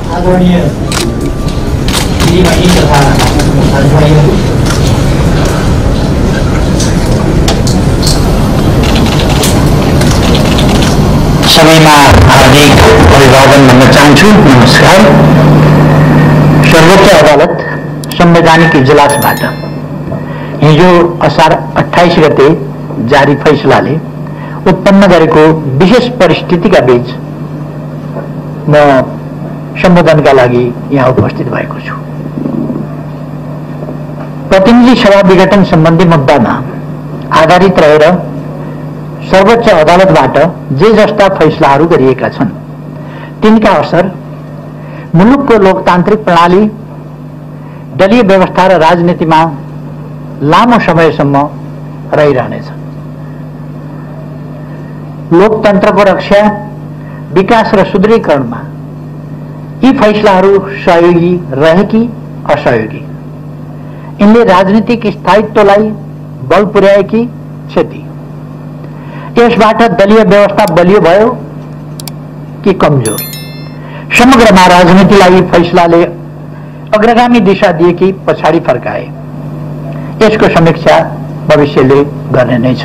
आदरणीय दिदीबहिनी तथा दाजुभाइहरू, सबैमा हार्दिक अभिवादन भन्न चाहन्छु। नमस्कार। सर्वोच्च अदालत संवैधानिक इजलासबाट हिजो असार 28 गते जारी फैसलाले उत्पन्न गरेको विशेष परिस्थितिका बीच म सम्बोधनका लागि यहाँ उपस्थित भएको छु। प्रतिनिधि सभा विघटन सम्बन्धी मुद्दामा आधारित रहेर सर्वोच्च अदालतबाट जे जस्ता फैसलाहरू गरिएका छन् तिनका असर मुलुकको लोकतान्त्रिक प्रणाली, दलीय व्यवस्था र राजनीतिमा लामो समयसम्म रहिरहनेछ। लोकतन्त्रको रक्षा, विकास र सुदृढीकरणमा यी फैसलाहरू सहयोगी रहे कि असहयोगी, यिनले राजनीतिक स्थायित्वलाई बल पुर्याए कि क्षति, यसबाट दलीय व्यवस्था बलियो भयो कि कमजोर, समग्रमा राजनीतिलाई फैसलाले अग्रगामी दिशा दिए कि पछाडि फर्काए, यसको समीक्षा भविष्यले गर्ने नै छ।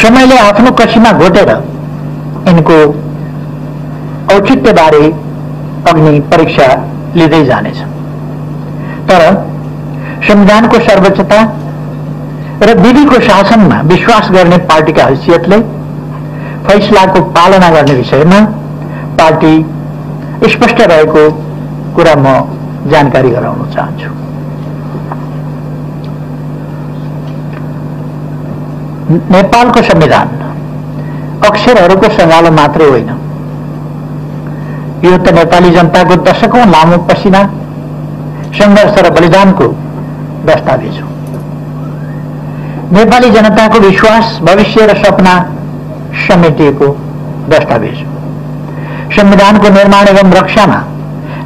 समयले आफ्नो कसीमा घोटेर यिनको औचित्यबारे अग्नि परीक्षा लिँदै जानेछ। तर संविधानको सर्वोच्चता र विधिको शासनमा विश्वास गर्ने पार्टीका हैसियतले फैसलाको पालना गर्ने विषयमा पार्टी स्पष्ट रहेको कुरा म जानकारी गराउन चाहन्छु। नेपालको संविधान अक्षरहरूको सङ्गालो मात्रै होइन, यो त नेपाली जनताको दशकौं लामो पसिना, संघर्ष र बलिदानको दस्तावेज हो। नेपाली जनताको विश्वास, भविष्य र सपना समेटिएको दस्तावेज हो। संविधानको निर्माण एवं रक्षामा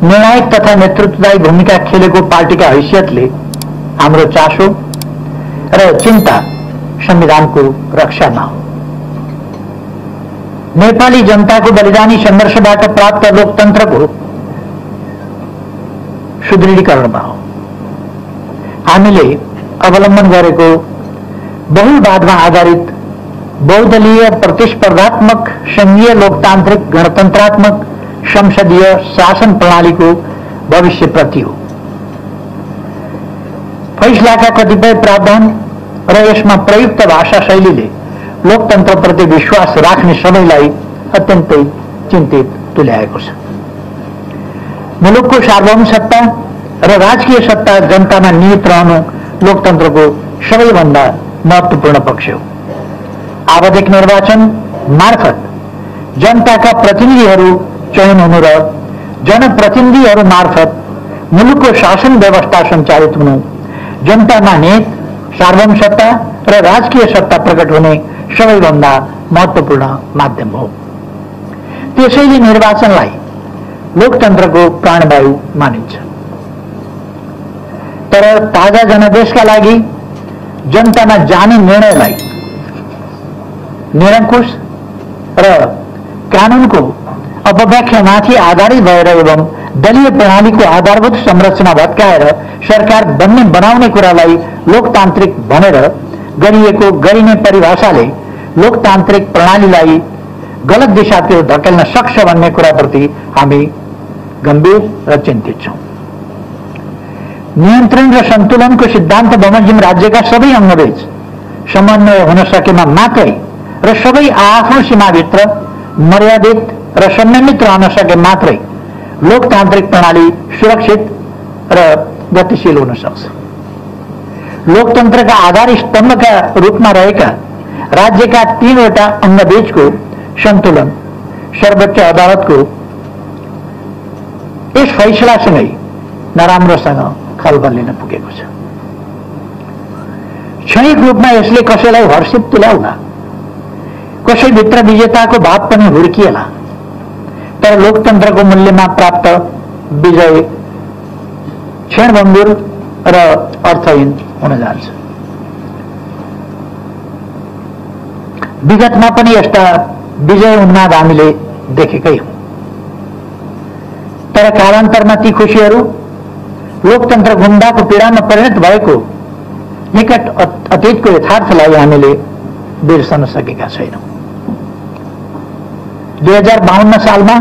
निर्णायक तथा नेतृत्वदायी भूमिका खेलेको पार्टीका हैसियतले हाम्रो चासो र चिन्ता संविधानको रक्षामा हो। नेपाली जनताको बलिदानी संघर्षबाट प्राप्त लोकतन्त्रको सुदृढीकरणमा हो। हामीले अवलम्बन गरेको बहुलवादमा आधारित बहुदलीय प्रतिस्पर्धात्मक संघीय लोकतान्त्रिक गणतन्त्रात्मक संसदीय शासन प्रणालीको भविष्यप्रति हो। फैसलाका कतिपय प्रावधान र यसमा प्रयुक्त भाषा शैलीले लोकतन्त्रप्रति विश्वास राख्ने सबैलाई अत्यन्तै चिन्तित तुल्याएको छ। मुलुकको सार्वभौम सत्ता र राजकीय सत्ता जनतामा निहित रहनु लोकतन्त्रको सबैभन्दा महत्त्वपूर्ण पक्ष हो। आवधिक निर्वाचन मार्फत जनताका प्रतिनिधिहरू चयन हुनु र जनप्रतिनिधिहरू मार्फत मुलुकको शासन व्यवस्था सञ्चालित हुनु जनतामा निहित सार्वभौम सत्ता र राजकीय सत्ता प्रकट हुने सबैभन्दा महत्त्वपूर्ण माध्यम हो। त्यसैले निर्वाचनलाई लोकतन्त्रको प्राणवायु मानिन्छ। तर ताजा जनादेशका लागि जनतामा जाने निर्णयलाई निरङ्कुश र कानुनको अपव्याख्यामाथि आधारित भएर एवं दलीय प्रणालीको आधारभूत संरचना भत्काएर सरकार बनाउने कुरालाई लोकतान्त्रिक भनेर गरिएको गरिने परिभाषाले लोकतान्त्रिक प्रणालीलाई गलत दिशातिर धकेल्न सक्छ भन्ने कुराप्रति हामी गम्भीर र चिन्तित छौं। नियन्त्रण र सन्तुलनको सिद्धान्त बमोजिम राज्यका सबै अङ्गबीच समन्वय हुन सकेमा मात्रै र सबै आफ्नो सीमाभित्र मर्यादित र संयमित रहन सके मात्रै लोकतान्त्रिक प्रणाली सुरक्षित र गतिशील हुन सक्छ। लोकतन्त्रका आधार स्तम्भका रूपमा रहेका राज्यका 3वटा अङ्गबीचको सन्तुलन सर्वोच्च अदालतको यस फैसलासँगै नराम्रोसँग खलबलिन पुगेको छ। क्षणिक रूपमा यसले कसैलाई हर्षित तुल्याउला, कसैभित्र विजेताको भाव पनि हुर्किएला, तर लोकतन्त्रको मूल्यमा प्राप्त विजय क्षणभङ्गुर र अर्थहीन हुन जान्छ। विगतमा पनि यस्ता विजय उन्माद हामीले देखेकै हौं। तर कालान्तरमा ती खुशीहरू लोकतन्त्र गुण्डाको पीडामा परिणत भएको निकट अतीतको यथार्थलाई हामीले बिर्सन सकेका छैनौं। 2052 सालमा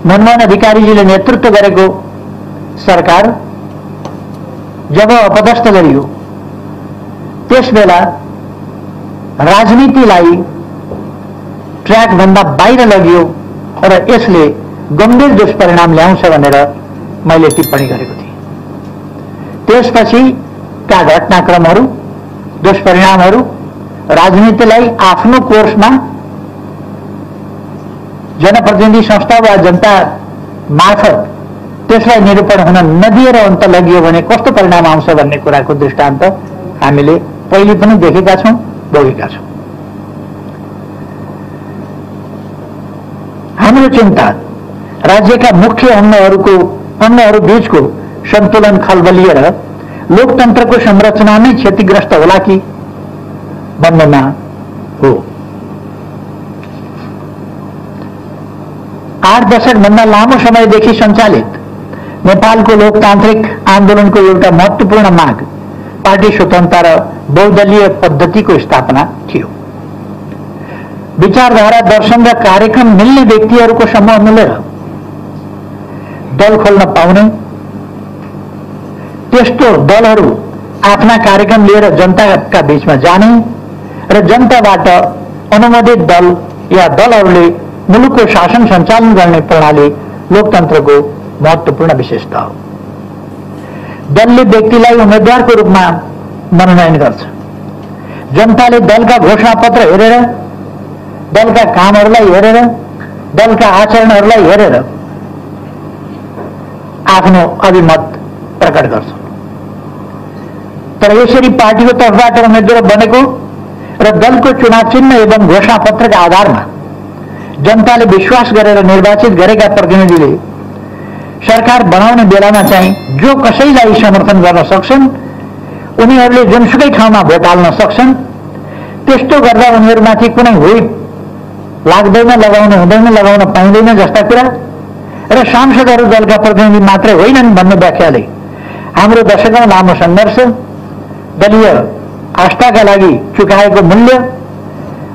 मनमोहन अधिकारीजीले नेतृत्व गरेको सरकार जब अपदस्थ गरियो, त्यसबेला राजनीतिलाई ट्र्याकभन्दा बाहिर लगियो र यसले गम्भीर दुष्परिणाम ल्याउँछ भनेर मैले टिप्पणी गरेको थिएँ। त्यसपछिका घटनाक्रमहरू, दुष्परिणामहरू राजनीतिलाई आफ्नो कोर्समा जनप्रतिनिधि संस्था वा जनता मार्फत त्यसलाई निरूपण हुन नदिएर अन्त लगियो भने कस्तो परिणाम आउँछ भन्ने कुराको दृष्टान्त हामीले पहिले पनि देखेका छौं, भोगेका छौं। हाम्रो चिन्ता राज्यका मुख्य अङ्गहरू बीचको सन्तुलन खलबलिएर लोकतन्त्रको संरचना नै क्षतिग्रस्त होला कि भन्नेमा हो। 8 दशकभन्दा लामो समयदेखि सञ्चालित नेपालको लोकतान्त्रिक आन्दोलनको एउटा महत्त्वपूर्ण माग पार्टी स्वतन्त्रता र बहुदलीय पद्धतिको स्थापना थियो। विचारधारा, दर्शन र कार्यक्रम मिल्ने व्यक्तिहरूको समूह मिलेर दल खोल्न पाउने, त्यस्तो दलहरू आफ्ना कार्यक्रम लिएर जनताका बीचमा जाने र जनताबाट अनुमोदित दल या दलहरूले मुलुकको शासन सञ्चालन गर्ने प्रणाली लोकतन्त्रको महत्त्वपूर्ण विशेषता हो। दलले व्यक्तिलाई उम्मेद्वारको रूपमा मनोनयन गर्छ। जनताले दलका घोषणापत्र हेरेर, दलका कामहरूलाई हेरेर, दलका आचरणहरूलाई हेरेर आफ्नो अभिमत प्रकट गर्छ। तर यसरी पार्टीको तर्फबाट उम्मेद्वार बनेको र दलको चुनाव चिन्ह एवं घोषणापत्रका आधारमा जनताले विश्वास गरेर निर्वाचित गरेका प्रतिनिधिले सरकार बनाउने बेलामा चाहिँ जो कसैलाई समर्थन गर्न सक्छन्, उनीहरूले जुनसुकै ठाउँमा भोट हाल्न सक्छन्। त्यस्तो गर्दा उनीहरूमाथि कुनै हुइप लाग्दैन, लगाउनु हुँदैन, लगाउन पाइँदैन जस्ता कुरा र सांसदहरू दलका प्रतिनिधि मात्रै होइनन् भन्ने व्याख्याले हाम्रो दशकौं लामो सङ्घर्ष, दलीय आस्थाका लागि चुकाएको मूल्य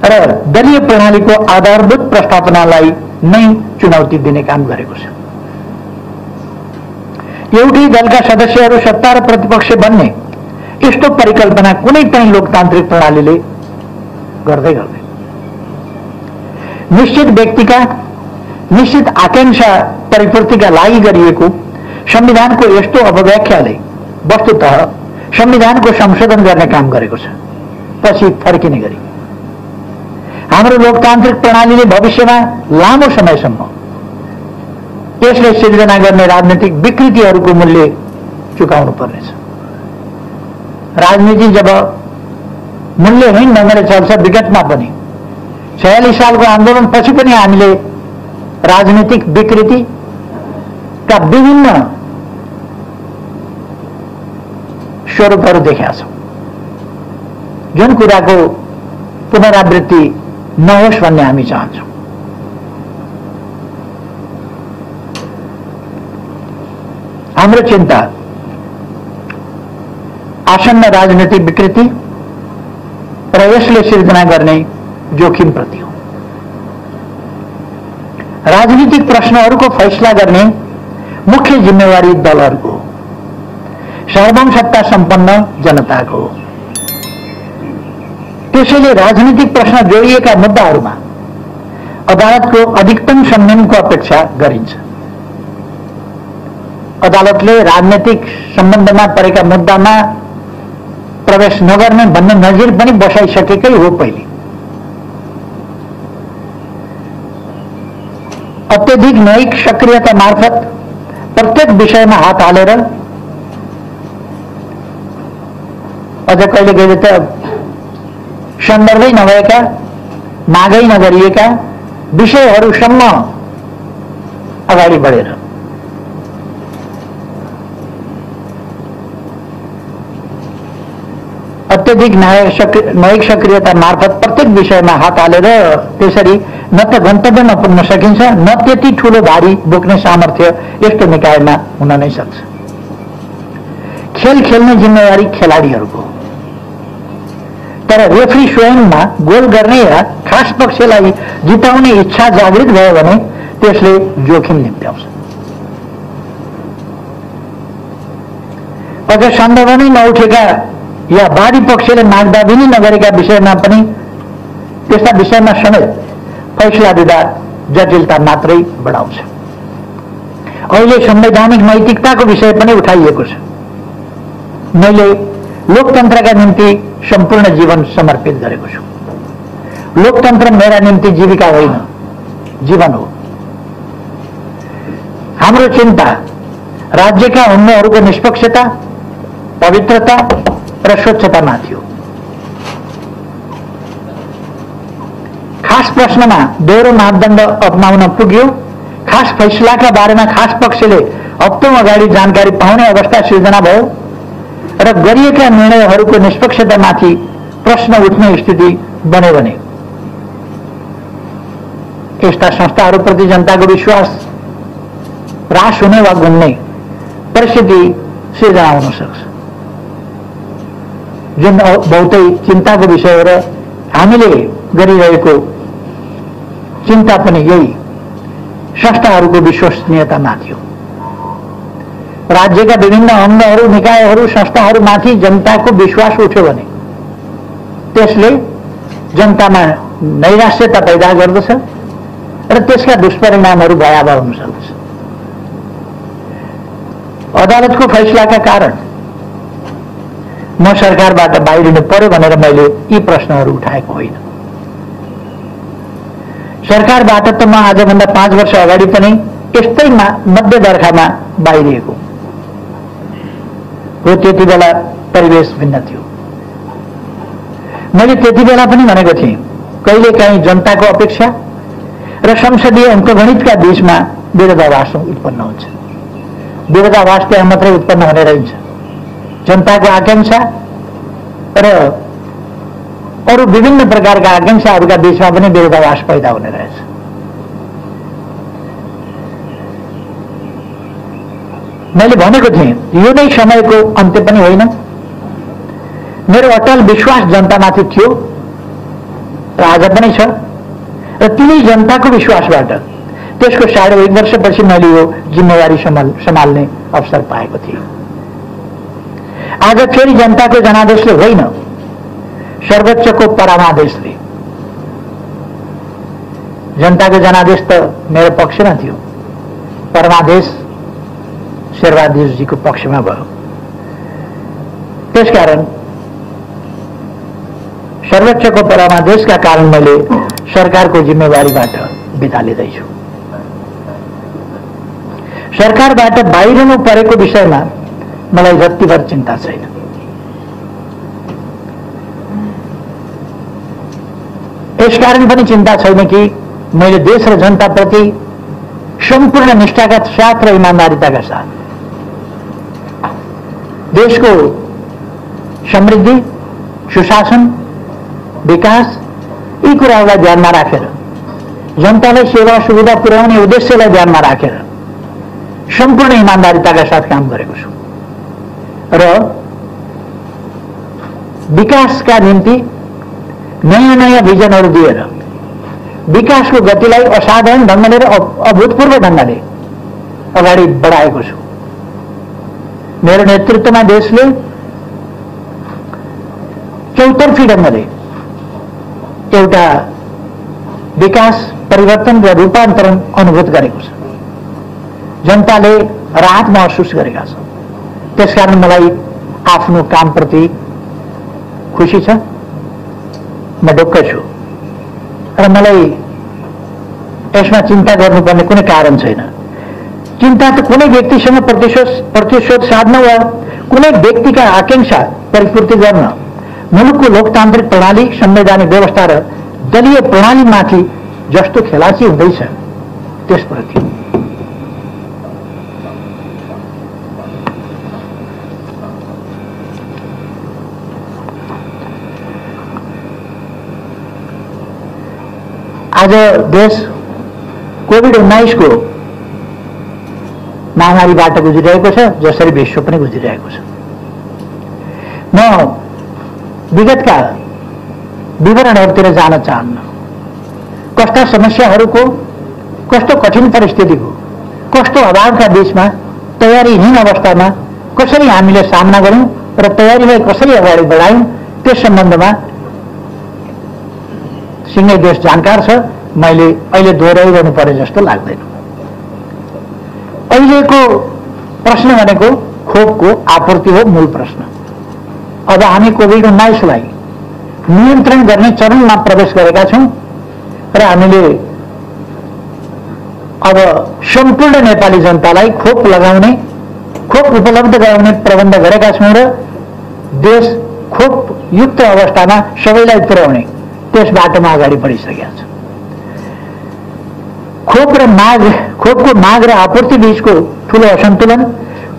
र दलीय प्रणालीको आधारभूत प्रस्तावनालाई नै चुनौती दिने काम गरेको छ। एउटै दलका सदस्यहरू सत्ता र प्रतिपक्ष बन्ने यस्तो परिकल्पना कुनै पनि लोकतान्त्रिक प्रणालीले गर्दै गर्दैन। निश्चित व्यक्तिका निश्चित आकांक्षा परिपूर्तिका लागि गरिएको संविधानको यस्तो अपव्याख्याले वस्तुतः संविधानको संशोधन गर्ने काम गरेको छ, पछि फर्किने गरी। हाम्रो लोकतान्त्रिक प्रणालीले भविष्यमा लामो समयसम्म त्यसले सिर्जना गर्ने राजनीतिक विकृतिहरूको मूल्य चुकाउनु पर्नेछ। राजनीति जब मूल्यहीन ढङ्गले चल्छ, विगतमा पनि 46 सालको आन्दोलन पछि पनि हामीले राजनीतिक विकृतिका विभिन्न स्वरूपहरू देखेका छौं, जुन कुराको पुनरावृत्ति नहोस् भन्ने हामी चाहन्छौं। हाम्रो चिन्ता आसन्न राजनीतिक विकृति र यसले सिर्जना गर्ने जोखिम प्रति हो। राजनीतिक प्रश्नहरूको फैसला गर्ने मुख्य जिम्मेवारी दलहरूको हो, सार्वभौम सत्ता सम्पन्न जनताको हो। त्यसैले राजनीतिक प्रश्न जोडिएका मुद्दाहरूमा अदालतको अधिकतम संयमको अपेक्षा गरिन्छ। अदालतले राजनीतिक सम्बन्धमा परेका मुद्दामा प्रवेश नगर्ने भन्ने नजिर पनि बसाइसकेकै हो। पहिले अत्यधिक न्यायिक सक्रियता मार्फत प्रत्येक विषयमा हात हालेर, अझ कहिले कहिले त सन्दर्भै नभएका, मागै नगरिएका विषयहरूसम्म अगाडि बढेर अत्यधिक न्यायिक सक्रियता मार्फत प्रत्येक विषयमा हात हालेर त्यसरी न त गन्तव्यमा पुग्न सकिन्छ, न त्यति ठूलो भारी बोक्ने सामर्थ्य यस्तो निकायमा हुन नै सक्छ। खेल खेल्ने जिम्मेवारी खेलाडीहरूको, तर रेफ्री स्वयंमा गोल गर्ने या खास पक्षलाई जिताउने इच्छा जागृत भयो भने त्यसले जोखिम निम्त्याउँछ। अझ सन्दर्भ नै नउठेका या वादी पक्षले मागदाबिनी नगरेका विषयमा पनि त्यस्ता विषयमा समेत फैसला दिँदा जटिलता मात्रै बढाउँछ। अहिले संवैधानिक नैतिकताको विषय पनि उठाइएको छ। मैले लोकतन्त्रका निम्ति सम्पूर्ण जीवन समर्पित गरेको छु। लोकतन्त्र मेरा निम्ति जीविका होइन, जीवन हो। हाम्रो चिन्ता राज्यका उम्मेहरूको निष्पक्षता, पवित्रता र स्वच्छतामाथि हो। खास प्रश्नमा दोहोरो मापदण्ड अपनाउन पुग्यो। खास फैसलाका बारेमा खास पक्षले हप्तौं अगाडि जानकारी पाउने अवस्था सिर्जना भयो र गरिएका निर्णयहरूको निष्पक्षतामाथि प्रश्न उठ्ने स्थिति बन्यो भने यस्ता संस्थाहरूप्रति जनताको विश्वास ह्रास हुने वा गुम्ने परिस्थिति सिर्जना हुन सक्छ। जुन बहुतै चिन्ताको विषय हो र हामीले गरिरहेको चिन्ता पनि यही संस्थाहरूको विश्वसनीयतामाथि हो। राज्यका विभिन्न अङ्गहरू, निकायहरू, संस्थाहरूमाथि जनताको विश्वास उठ्यो भने त्यसले जनतामा नैराश्यता पैदा गर्दछ र त्यसका दुष्परिणामहरू भयावह हुन सक्दछ। अदालतको फैसलाका कारण म सरकारबाट बाहिरिनु पर्यो भनेर मैले यी प्रश्नहरू उठाएको होइन। सरकारबाट त म आजभन्दा 5 वर्ष अगाडि पनि यस्तै मध्यदर्खामा बाहिरिएको हो। त्यति बेला परिवेश भिन्न थियो। मैले त्यति बेला पनि भनेको थिएँ, कहिलेकाहीँ जनताको अपेक्षा र संसदीय अङ्कगणितका बीचमा विरोधाभास उत्पन्न हुन्छ। विरोधाभास त्यहाँ मात्रै उत्पन्न हुने रहन्छ। जनताको आकांक्षा र अरू विभिन्न प्रकारका आकांक्षाहरूका बीचमा पनि विरोधाभास पैदा हुने रहेछ। मैले भनेको थिएँ, यो नै समयको अन्त्य पनि होइन। मेरो अटल विश्वास जनतामाथि थियो र आज पनि छ र तिनै जनताको विश्वासबाट त्यसको 1.5 वर्षपछि मैले यो जिम्मेवारी सम्हाल्ने अवसर पाएको थिएँ। आज फेरि जनताको जनादेशले होइन, सर्वोच्चको परमादेशले। जनताको जनादेश त मेरो पक्षमा थियो, परमादेश शेरबहादुरजीको पक्षमा भयो। त्यसकारण सर्वोच्चको परमादेशका कारण मैले सरकारको जिम्मेवारीबाट बिदा लिँदैछु। सरकारबाट बाहिरिनु परेको विषयमा मलाई जतिभर चिन्ता छैन। यसकारण पनि चिन्ता छैन कि मैले देश र जनताप्रति सम्पूर्ण निष्ठाका साथ र इमानदारिताका साथ देशको समृद्धि, सुशासन, विकास यी कुराहरूलाई ध्यानमा राखेर, जनतालाई सेवा सुविधा पुर्याउने उद्देश्यलाई ध्यानमा राखेर सम्पूर्ण इमानदारिताका साथ काम गरेको छु र विकासका निम्ति नयाँ नयाँ भिजनहरू दिएर विकासको गतिलाई असाधारण ढङ्गले र अभूतपूर्व ढङ्गले अगाडि बढाएको छु। मेरो नेतृत्वमा देशले चौतर्फी ढङ्गले एउटा विकास, परिवर्तन र रूपान्तरण अनुभूत गरेको छ। जनताले राहत महसुस गरेका छन्। त्यसकारण मलाई आफ्नो कामप्रति खुसी छ, म ढुक्क छु र मलाई यसमा चिन्ता गर्नुपर्ने कुनै कारण छैन। चिन्ता त कुनै व्यक्तिसँग प्रतिशोध साध्न वा कुनै व्यक्तिका आकांक्षा परिपूर्ति गर्न मुलुकको लोकतान्त्रिक प्रणाली, संवैधानिक व्यवस्था र दलीय प्रणालीमाथि जस्तो खेलाची हुँदैछ त्यसप्रति। आज देश कोभिड-19 को महामारीबाट गुजिरहेको छ, जसरी विश्व पनि गुजिरहेको छ। म विगतका विवरणहरूतिर जान चाहन्न। कस्ता समस्याहरूको, कस्तो कठिन परिस्थितिको, कस्तो अभावका बीचमा, तयारीहीन अवस्थामा कसरी हामीले सामना गर्यौं र तयारीलाई कसरी अगाडि बढायौं, त्यस सम्बन्धमा सिंहै देश जानकार छ। मैले अहिले दोहोऱ्याइरहनु पर्ने जस्तो लाग्दैन। अहिलेको प्रश्न भनेको खोपको आपूर्ति हो, मूल प्रश्न। अब हामी कोभिड-19लाई नियन्त्रण गर्ने चरणमा प्रवेश गरेका छौं र हामीले अब सम्पूर्ण नेपाली जनतालाई खोप लगाउने, खोप उपलब्ध गराउने प्रबन्ध गरेका छौं र देश खोप युक्त अवस्थामा सबैलाई पुर्याउने त्यस बाटोमा अगाडि बढिसकेका छ। खोपको माग र आपूर्ति बीचको ठूलो असन्तुलन,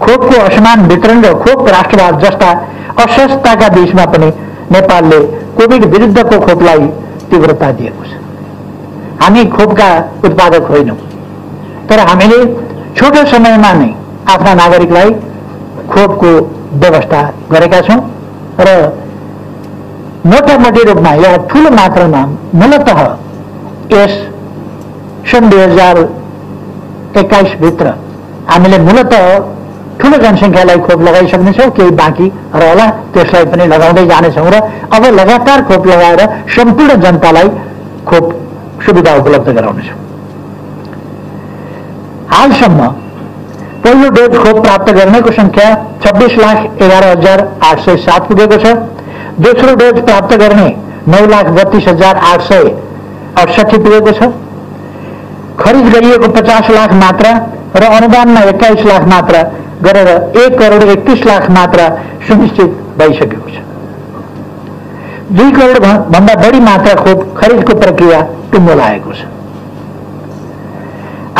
खोपको असमान वितरण र खोप राष्ट्रवाद जस्ता अस्वस्थताका बीचमा पनि नेपालले कोभिड विरुद्धको खोपलाई तीव्रता दिएको छ। हामी खोपका उत्पादक होइनौं, तर हामीले छोटो समयमा नै आफ्ना नागरिकलाई खोपको व्यवस्था गरेका छौं र मोटामोटी रूपमा या ठूलो मात्रामा मूलतः यस सन् 2021 भित्र हामीले मूलतः ठूलो जनसंख्यालाई खोप लगाइसक्नेछौं। केही बाँकी रहला, त्यसलाई पनि लगाउँदै जानेछौं र अब लगातार खोप लगाएर सम्पूर्ण जनतालाई खोप सुविधा उपलब्ध गराउनेछौं। हालसम्म पहिलो डोज खोप प्राप्त गर्नेको संख्या 26,11,807 पुगेको छ। दोस्रो डोज प्राप्त गर्ने 9,32,868 पुगेको छ। खरिद गरिएको 50 लाख मात्रा र अनुदानमा 21 लाख मात्रा गरेर 1,31,00,000 मात्रा सुनिश्चित भइसकेको छ। 2 करोड भन्दा बढी मात्रा खोप खरिदको प्रक्रिया टुङ्गो लागेको छ।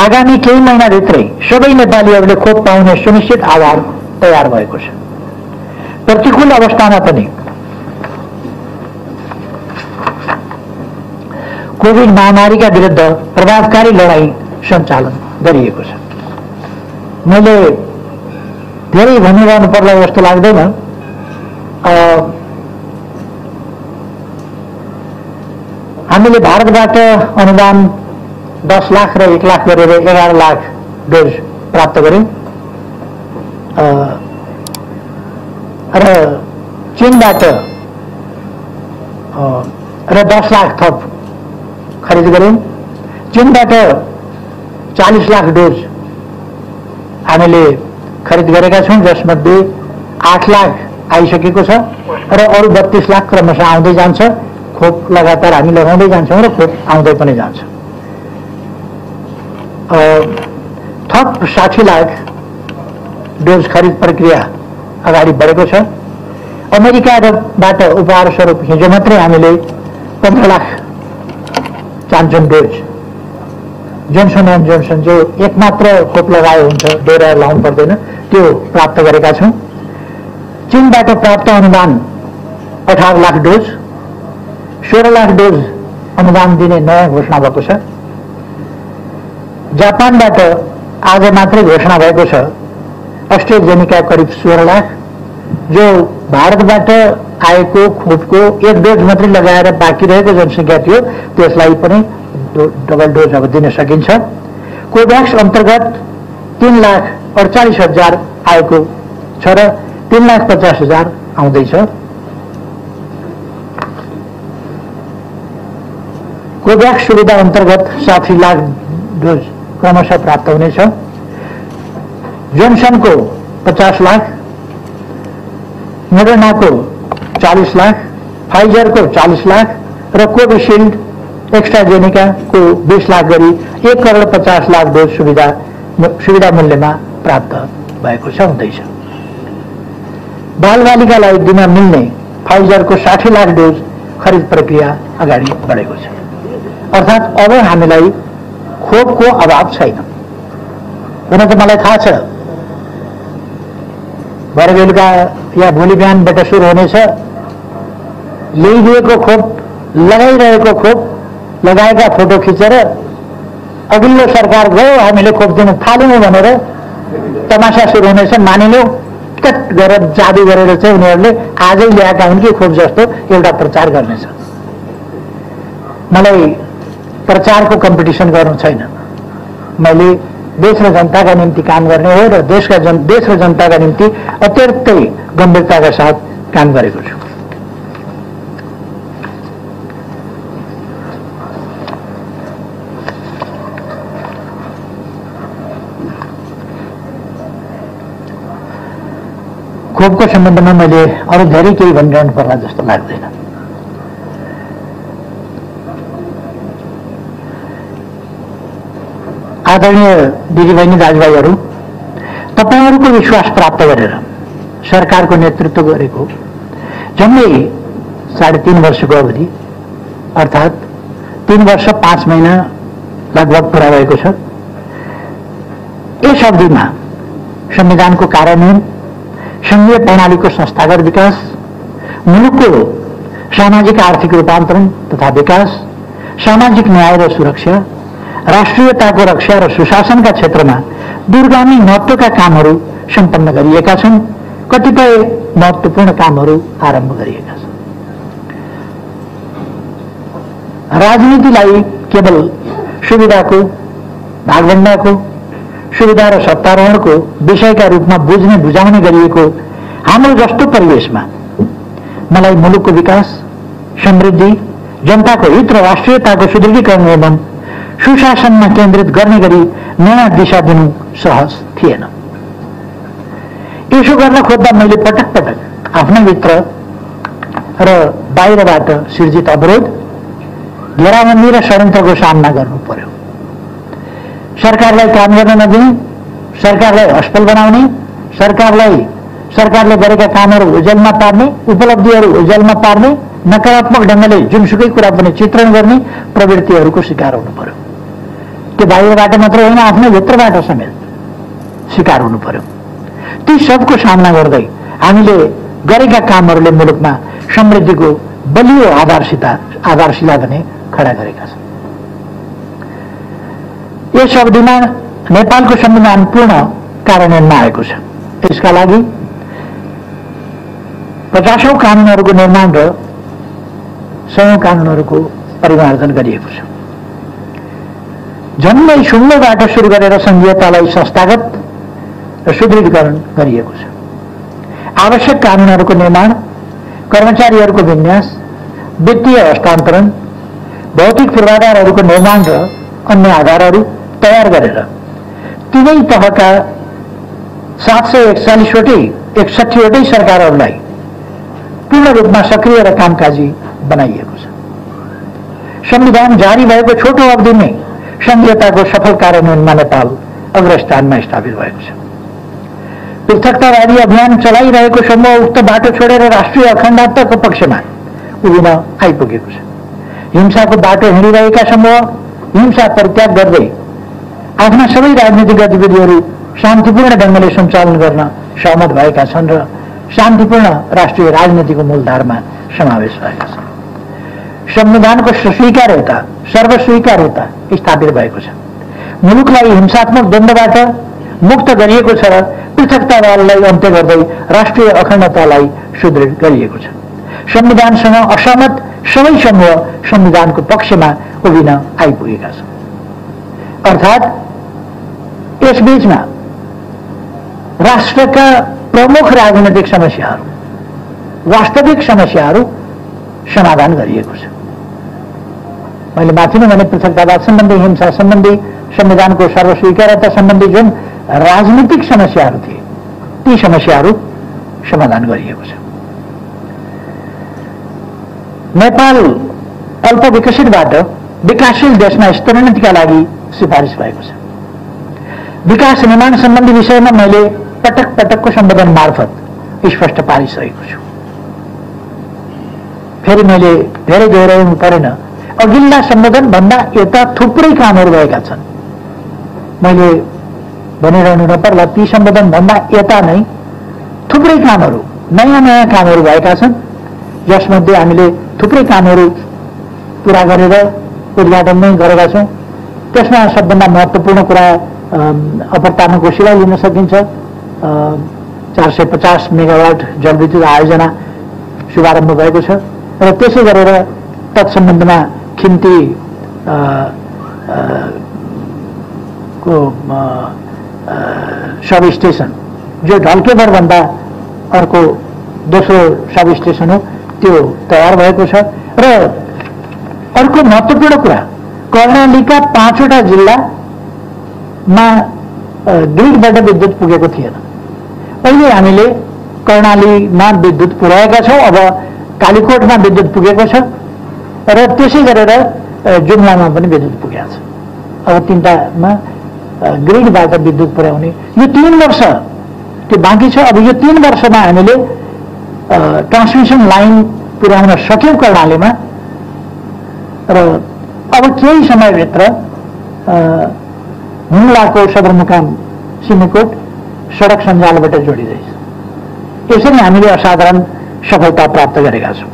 आगामी केही महिनाभित्रै सबै नेपालीहरूले खोप पाउने सुनिश्चित आधार तयार भएको छ। प्रतिकूल अवस्थामा पनि कोभिड महामारीका विरुद्ध प्रभावकारी लडाईँ सञ्चालन गरिएको छ। मैले धेरै भनिरहनु पर्ला जस्तो लाग्दैन। हामीले भारतबाट अनुदान 10 लाख र 1 लाख गरेर 11 लाख डोज प्राप्त गर्यौं र चीनबाट र 10 लाख थप खरिद गर्यौं। चीनबाट 40 लाख डोज हामीले खरिद गरेका छौं, जसमध्ये 8 लाख आइसकेको छ र अरु 32 लाख क्रमशः आउँदै जान्छ। खोप लगातार हामी लगाउँदै जान्छौं र खोप आउँदै पनि जान्छ। थप 60 लाख डोज खरिद प्रक्रिया अगाडि बढेको छ। अमेरिकाबाट उपहार स्वरूप हिजो मात्रै हामीले 15 lakh Janssen dose Johnson and Johnson जो एकमात्र खोप लगाए हुन्छ, दोहोऱ्याएर लाउनु पर्दैन, त्यो प्राप्त गरेका छौं। चीनबाट प्राप्त अनुदान 18 लाख डोज, 16 लाख डोज अनुदान दिने नयाँ घोषणा भएको छ। जापानबाट आज मात्रै घोषणा भएको छ एस्ट्राजेनेका करिब 16 लाख, जो भारतबाट आएको खोपको 1 डोज मात्रै लगाएर बाँकी रहेको जनसंख्या थियो, त्यसलाई पनि डबल डोज अब दिन सकिन्छ। कोभ्याक्स अन्तर्गत 3,48,000 आएको छ र 3,50,000 आउँदैछ। कोभ्याक्स सुविधा अन्तर्गत 60 लाख डोज क्रमशः प्राप्त हुनेछ। जोन्सनको 50 लाख, मोडर्नाको 40 लाख, फाइजरको 40 लाख र कोभिशिल्ड एक्स्ट्राजेनेकाको 20 लाख गरी 1,50,00,000 डोज सुविधा मूल्यमा प्राप्त भएको छ, हुँदैछ। बालबालिकालाई दिन मिल्ने फाइजरको 60 लाख डोज खरिद प्रक्रिया अगाडि बढेको छ। अर्थात् अब हामीलाई खोपको अभाव छैन। हुन त मलाई थाहा छ भरे बेलुका या भोलि बिहानबाट सुरु हुनेछ। ल्याइदिएको खोप, लगाइरहेको खोप लगाएका फोटो खिचेर अघिल्लो सरकार गयो हामीले खोप दिन थाल्यौँ भनेर तमासा सुरु हुनेछ मानिल्यौँ कट गरेर जादु गरेर चाहिँ उनीहरूले आजै ल्याएका हुन् कि खोप जस्तो एउटा प्रचार गर्नेछ। मलाई प्रचारको कम्पिटिसन गर्नु छैन। मैले देश र जनताका निम्ति काम गर्ने हो र देश र जनताका निम्ति अत्यन्तै गम्भीरताका साथ काम गरेको छु। खोपको सम्बन्धमा मैले अरू धेरै केही भनिरहनु पर्ला जस्तो लाग्दैन। आदरणीय दिदीबहिनी दाजुभाइहरू, तपाईहरूको विश्वास प्राप्त गरेर सरकारको नेतृत्व गरेको झन्डै 3.5 वर्षको अवधि अर्थात् 3 वर्ष 5 महिना लगभग पूरा भएको छ। यस अवधिमा संविधानको कार्यान्वयन, संघीय प्रणालीको संस्थागत विकास, मुलुकको सामाजिक आर्थिक रूपान्तरण तथा विकास, सामाजिक न्याय र सुरक्षा, राष्ट्रियताको रक्षा र सुशासनका क्षेत्रमा दूरगामी महत्त्वका कामहरू सम्पन्न गरिएका छन्। कतिपय महत्त्वपूर्ण कामहरू आरम्भ गरिएका छन्। राजनीतिलाई केवल सुविधाको, भागभण्डाको, सुविधा र सत्तारोहणको विषयका रूपमा बुझ्ने बुझाउने गरिएको हाम्रो जस्तो परिवेशमा मलाई मुलुकको विकास, समृद्धि, जनताको हित र राष्ट्रियताको सुदृढीकरण एवं सुशासनमा केन्द्रित गर्ने गरी नयाँ दिशा दिनु सहज थिएन। यसो गर्न खोज्दा मैले पटक पटक आफ्नै भित्र र बाहिरबाट सिर्जित अवरोध, घेराबन्दी र षड्यन्त्रको सामना गर्नु पर्यो। सरकारलाई काम गर्न नदिने, सरकारलाई असफल बनाउने, सरकारले गरेका कामहरू उजेलमा पार्ने, उपलब्धिहरू उजेलमा पार्ने, नकारात्मक ढङ्गले जुनसुकै कुरा पनि चित्रण गर्ने प्रवृत्तिहरूको शिकार हुनु पर्यो। त्यो बाहिरबाट मात्र होइन, आफ्नो भित्रबाट समेत शिकार हुनु पर्यो। ती सबको सामना गर्दै हामीले गरेका कामहरूले मुलुकमा समृद्धिको बलियो आधारशिला भने खडा गरेका छन्। यस अवधिमा नेपालको संविधान पूर्ण कार्यान्वयनमा आएको छ। यसका लागि 50औं कानूनहरूको निर्माण र 100औं कानूनहरूको परिमार्जन गरिएको छ। झन्डै शून्यबाट सुरु गरेर संघीयतालाई संस्थागत र सुदृढीकरण गरिएको छ। आवश्यक कानूनहरूको निर्माण, कर्मचारीहरूको विन्यास, वित्तीय हस्तान्तरण, भौतिक पूर्वाधारहरूको निर्माण र अन्य आधारहरू तयार गरेर तीनै तहका 761वटै सरकारहरूलाई पूर्ण रूपमा सक्रिय र कामकाजी बनाइएको छ। संविधान जारी भएको छोटो अवधिमै संघीयताको सफल कार्यान्वयनमा नेपाल अग्रस्थानमा स्थापित भएको छ। पृथकतावादी अभियान चलाइरहेको समूह उक्त बाटो छोडेर राष्ट्रिय अखण्डताको पक्षमा उभिन आइपुगेको छ। हिंसाको बाटो हिँडिरहेका समूह हिंसा परित्याग गर्दै आफ्ना सबै राजनीतिक गतिविधिहरू शान्तिपूर्ण ढङ्गले सञ्चालन गर्न सहमत भएका छन् र शान्तिपूर्ण राष्ट्रिय राजनीतिको मूलधारमा समावेश भएका छन्। संविधानको स्वीकार्यता, सर्वस्वीकार्यता स्थापित भएको छ। मुलुकलाई हिंसात्मक द्वन्द्वबाट मुक्त गरिएको छ र पृथकतावादलाई अन्त्य गर्दै राष्ट्रिय अखण्डतालाई सुदृढ गरिएको छ। संविधानसँग असहमत सबै समूह संविधानको पक्षमा उभिन आइपुगेका छन्। अर्थात् यस बीचमा राष्ट्रका प्रमुख राजनीतिक समस्याहरू, वास्तविक समस्याहरू समाधान गरिएको छ। मैले माथि नै भने पृथकतावाद सम्बन्धी, हिंसा सम्बन्धी, संविधानको सर्वस्वीकार्यता सम्बन्धी जुन राजनीतिक समस्याहरू थिए ती समस्याहरू समाधान गरिएको छ। नेपाल अल्प विकसितबाट विकासशील देशमा स्तरोन्नतिका लागि सिफारिस भएको छ। विकास निर्माण सम्बन्धी विषयमा मैले पटक पटकको सम्बोधन मार्फत स्पष्ट पारिसकेको छु। फेरि मैले धेरै दोहोऱ्याउनु परेन। अघिल्ला सम्बोधन भन्दा यता थुप्रै कामहरू भएका छन्। मैले भनिरहनु नपर्ला, ती सम्बोधन भन्दा यता नै थुप्रै कामहरू, नयाँ नयाँ कामहरू भएका छन्, जसमध्ये हामीले थुप्रै कामहरू पूरा गरेर उद्घाटन नै गरेका छौँ। त्यसमा सबभन्दा महत्त्वपूर्ण कुरा अपर्तामा कोशीलाई लिन सकिन्छ। 450 मेगावाट जलविद्युत आयोजना शुभारम्भ भएको छ र त्यसै गरेर तत्सम्बन्धमा खिम्ती को सब स्टेशन जो ढल्केभरभन्दा अर्को दोस्रो सब स्टेशन हो त्यो तयार भएको छ। र अर्को महत्त्वपूर्ण कुरा कर्णालीका 5वटा जिल्लामा ग्रिडबाट विद्युत पुगेको थिएन। पहिले हामीले कर्णालीमा विद्युत पुर्याएका छौँ, अब कालीकोटमा विद्युत पुगेको छ र त्यसै गरेर जुम्लामा पनि विद्युत पुगेको छ। अब 3टामा ग्रिडबाट विद्युत पुर्याउने यो 3 वर्ष त्यो बाँकी छ। अब यो 3 वर्षमा हामीले ट्रान्समिसन लाइन पुर्याउन सक्यौँ कर्णालीमा र अब केही समयभित्र हुम्लाको सदरमुकाम सिमीकोट सडक सञ्जालबाट जोडिँदैछ। यसरी हामीले असाधारण सफलता प्राप्त गरेका छौँ।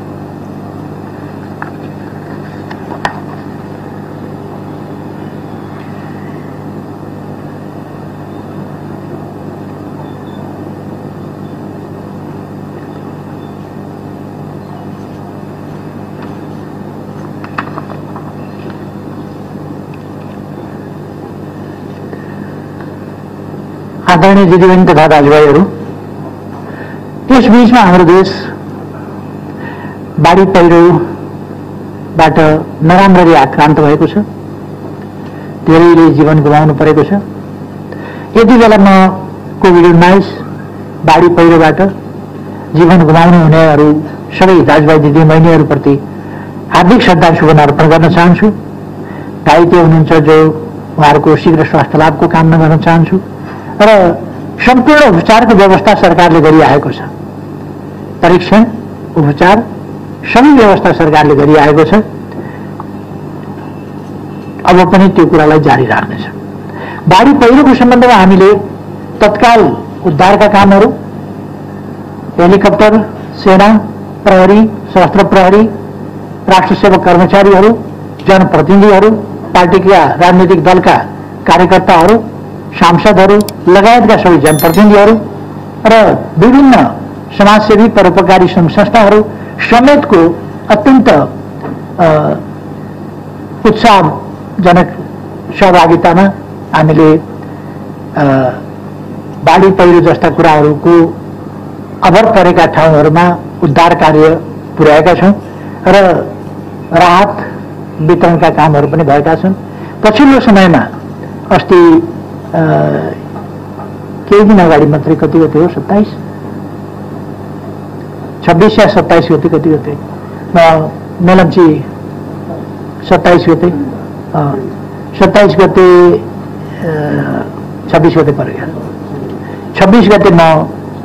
आदरणीय दिदीबहिनी तथा दाजुभाइहरू, यस बीचमा हाम्रो देश बाढी पहिरोबाट नराम्ररी आक्रान्त भएको छ। धेरैले जीवन गुमाउनु परेको छ। यति बेला म कोभिड-19 बाढी पहिरोबाट जीवन गुमाउनु हुनेहरू सबै दाजुभाइ दिदीबहिनीहरूप्रति हार्दिक श्रद्धा सुमन अर्पण गर्न चाहन्छु। घाइते हुनुहुन्छ जो उहाँहरूको शीघ्र स्वास्थ्य लाभको कामना गर्न चाहन्छु र सम्पूर्ण उपचारको व्यवस्था सरकारले गरिआएको छ। परीक्षण उपचार सबै व्यवस्था सरकारले गरिआएको छ। अब पनि त्यो कुरालाई जारी राख्नेछ। बाढी पहिरोको सम्बन्धमा हामीले तत्काल उद्धारका कामहरू हेलिकप्टर, सेना, प्रहरी, सशस्त्र प्रहरी, राष्ट्र सेवक कर्मचारीहरू, जनप्रतिनिधिहरू, पार्टीका राजनीतिक दलका कार्यकर्ताहरू, सांसदहरू लगायतका सबै जनप्रतिनिधिहरू र विभिन्न समाजसेवी परोपकारी सङ्घ संस्थाहरू समेतको अत्यन्त उत्साहजनक सहभागितामा हामीले बाढी पहिरो जस्ता कुराहरूको अभर परेका ठाउँहरूमा उद्धार कार्य पुर्याएका छौँ र राहत वितरणका कामहरू पनि भएका छन्। पछिल्लो समयमा अस्ति केही दिन अगाडि मात्रै कति गते हो 26 या 27 गते कति गते मेलम्ची 27 गते 27 गते 26 गते परेको 26 गते म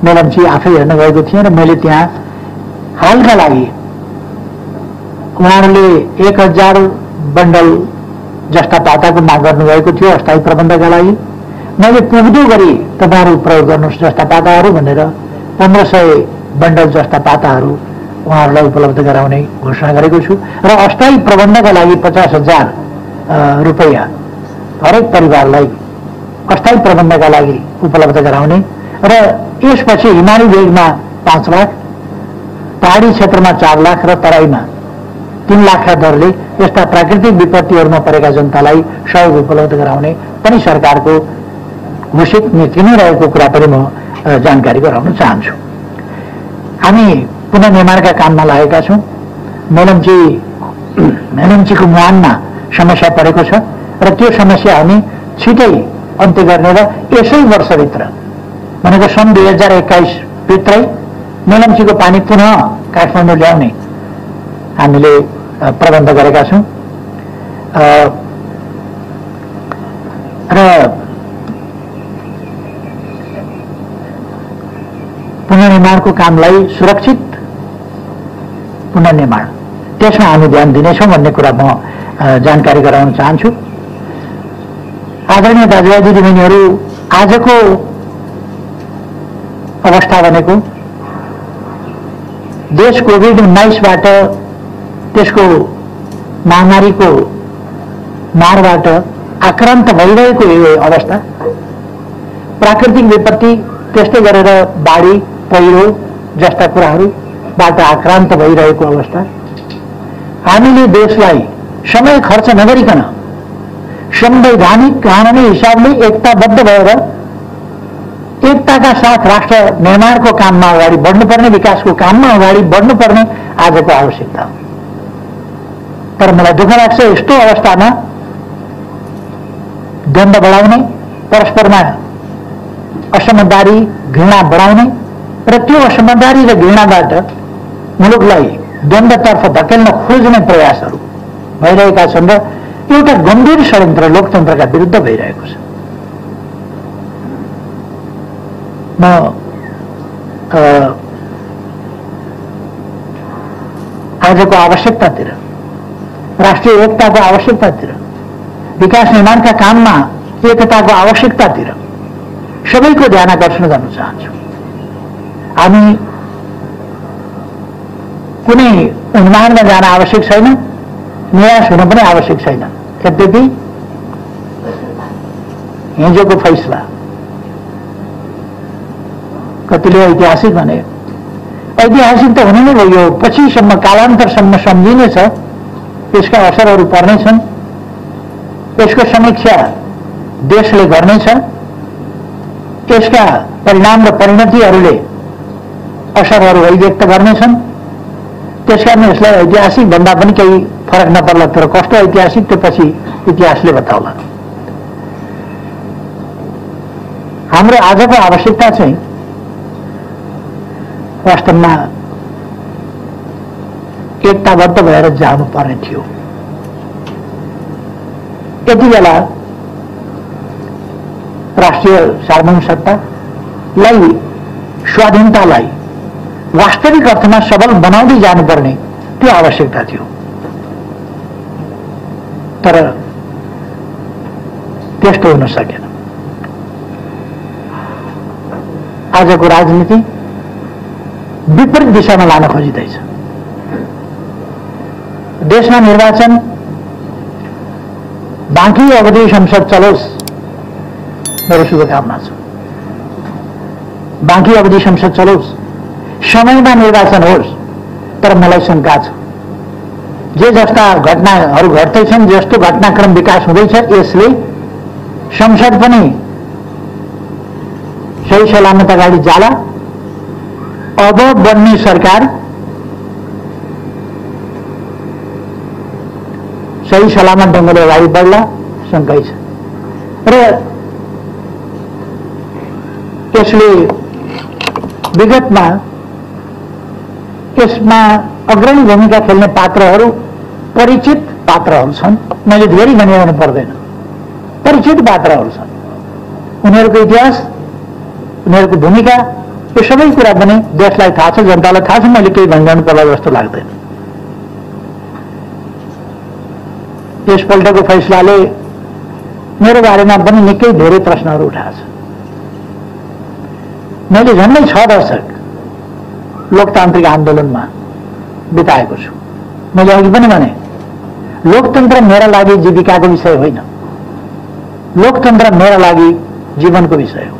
मेलम्ची आफै हेर्न गएको थिएँ र मैले त्यहाँ हालका लागि उहाँहरूले 1000 बन्डल जस्ता पाताको माग गर्नुभएको थियो अस्थायी प्रबन्धका लागि। मैले पुग्दो गरी तपाईँहरू प्रयोग गर्नुहोस् जस्ता पाताहरू भनेर 1500 बन्डल जस्ता पाताहरू उहाँहरूलाई उपलब्ध गराउने घोषणा गरेको छु र अस्थायी प्रबन्धका लागि 50,000 रुपैयाँ हरेक परिवारलाई अस्थायी प्रबन्धका लागि उपलब्ध गराउने र यसपछि हिमाली भेगमा 5 लाख, पहाडी क्षेत्रमा 4 लाख र तराईमा 3 लाखका दरले यस्ता प्राकृतिक विपत्तिहरूमा परेका जनतालाई सहयोग उपलब्ध गराउने पनि सरकारको घोषित नीति नै रहेको कुरा पनि म जानकारी गराउन चाहन्छु। हामी पुनर्निर्माणका काममा लागेका छौँ। मेलम्चीको मुहानमा समस्या परेको छ र त्यो समस्या हामी छिटै अन्त्य गर्ने र यसै वर्षभित्र भनेको सन् 2021 भित्रै मेलम्चीको पानी पुनः काठमाडौँ ल्याउने हामीले प्रबन्ध गरेका छौँ र पुनर्निर्माणको कामलाई सुरक्षित पुनर्निर्माण त्यसमा हामी ध्यान दिनेछौँ भन्ने कुरा म जानकारी गराउन चाहन्छु। आदरणीय दाजुभाइ दिदीबहिनीहरू, आजको अवस्था भनेको देश कोभिड-19बाट त्यसको महामारीको मारबाट आक्रान्त भइरहेको यो अवस्था, प्राकृतिक विपत्ति त्यस्तै गरेर बाढी पहिरो जस्ता कुराहरूबाट आक्रान्त भइरहेको अवस्था, हामीले देशलाई समय खर्च नगरिकन संवैधानिक कानुनी हिसाबले एकताबद्ध भएर एकताका साथ राष्ट्र निर्माणको काममा अगाडि बढ्नुपर्ने, विकासको काममा अगाडि बढ्नुपर्ने आजको आवश्यकता हो। तर मलाई दुःख लाग्छ यस्तो अवस्थामा द्वन्द्व बढाउने, परस्परमा असमझदारी घृणा बढाउने र त्यो असमझदारी र घृणाबाट मुलुकलाई द्वन्द्वतर्फ धकेल्न खोज्ने प्रयासहरू भइरहेका छन् र एउटा गम्भीर षड्यन्त्र लोकतन्त्रका विरुद्ध भइरहेको छ। म आजको आवश्यकतातिर, राष्ट्रिय एकताको आवश्यकतातिर, विकास निर्माणका काममा एकताको आवश्यकतातिर सबैको ध्यान आकर्षण गर्न चाहन्छु। हामी कुनै उन्मादमा जान आवश्यक छैन, निराश हुन पनि आवश्यक छैन। यद्यपि हिजोको फैसला कतिले ऐतिहासिक भने, ऐतिहासिक त हुने नै भयो, पछिसम्म कालान्तरसम्म सम्झिनेछ, यसका असरहरू पर्नेछन्, यसको समीक्षा देशले गर्नेछ, यसका परिणाम र परिणतिहरूले असरहरू अभिव्यक्त गर्नेछन्। त्यसकारण यसलाई ऐतिहासिक भन्दा पनि केही फरक नपर्ला, तर कस्तो ऐतिहासिक त्यो पछि इतिहासले बताउला। हाम्रो आजको आवश्यकता चाहिँ वास्तवमा एकताबद्ध भएर जानुपर्ने थियो। यति बेला राष्ट्रिय सार्वभौम सत्तालाई, स्वाधीनतालाई वास्तविक अर्थमा सबल बनाउँदै जानुपर्ने त्यो आवश्यकता थियो। तर त्यस्तो हुन सकेन। आजको राजनीति विपरीत दिशामा लान खोजिँदैछ। देशमा निर्वाचन बाँकी अवधि संसद चलोस्, मेरो शुभकामना छ। बाँकी अवधि संसद चलोस्, समयमा निर्वाचन होस्, तर मलाई शंका छ जे जस्ता घटनाहरू घट्दैछन्, जस्तो घटनाक्रम विकास हुँदैछ, यसले संसद पनि सही सलामत अगाडि जाला, अब बन्ने सरकार सही सलामत ढङ्गले अगाडि बढ्ला शंकै छ। र यसले विगतमा यसमा अग्रणी भूमिका खेल्ने पात्रहरू परिचित पात्रहरू छन्। मैले धेरै भनिरहनु पर्दैन, परिचित पात्रहरू छन्। उनीहरूको इतिहास, उनीहरूको भूमिका, यो सबै कुरा पनि देशलाई थाहा छ, जनतालाई थाहा छ। मैले केही भनिरहनु पर्ला जस्तो लाग्दैन। यसपल्टको फैसलाले मेरो बारेमा पनि निकै धेरै प्रश्नहरू उठाएको छ। मैले झन्डै 6 दशक लोकतान्त्रिक आन्दोलनमा बिताएको छु। मैले अघि पनि भने, लोकतन्त्र मेरा लागि जीविकाको विषय होइन, लोकतन्त्र मेरा लागि जीवनको विषय हो।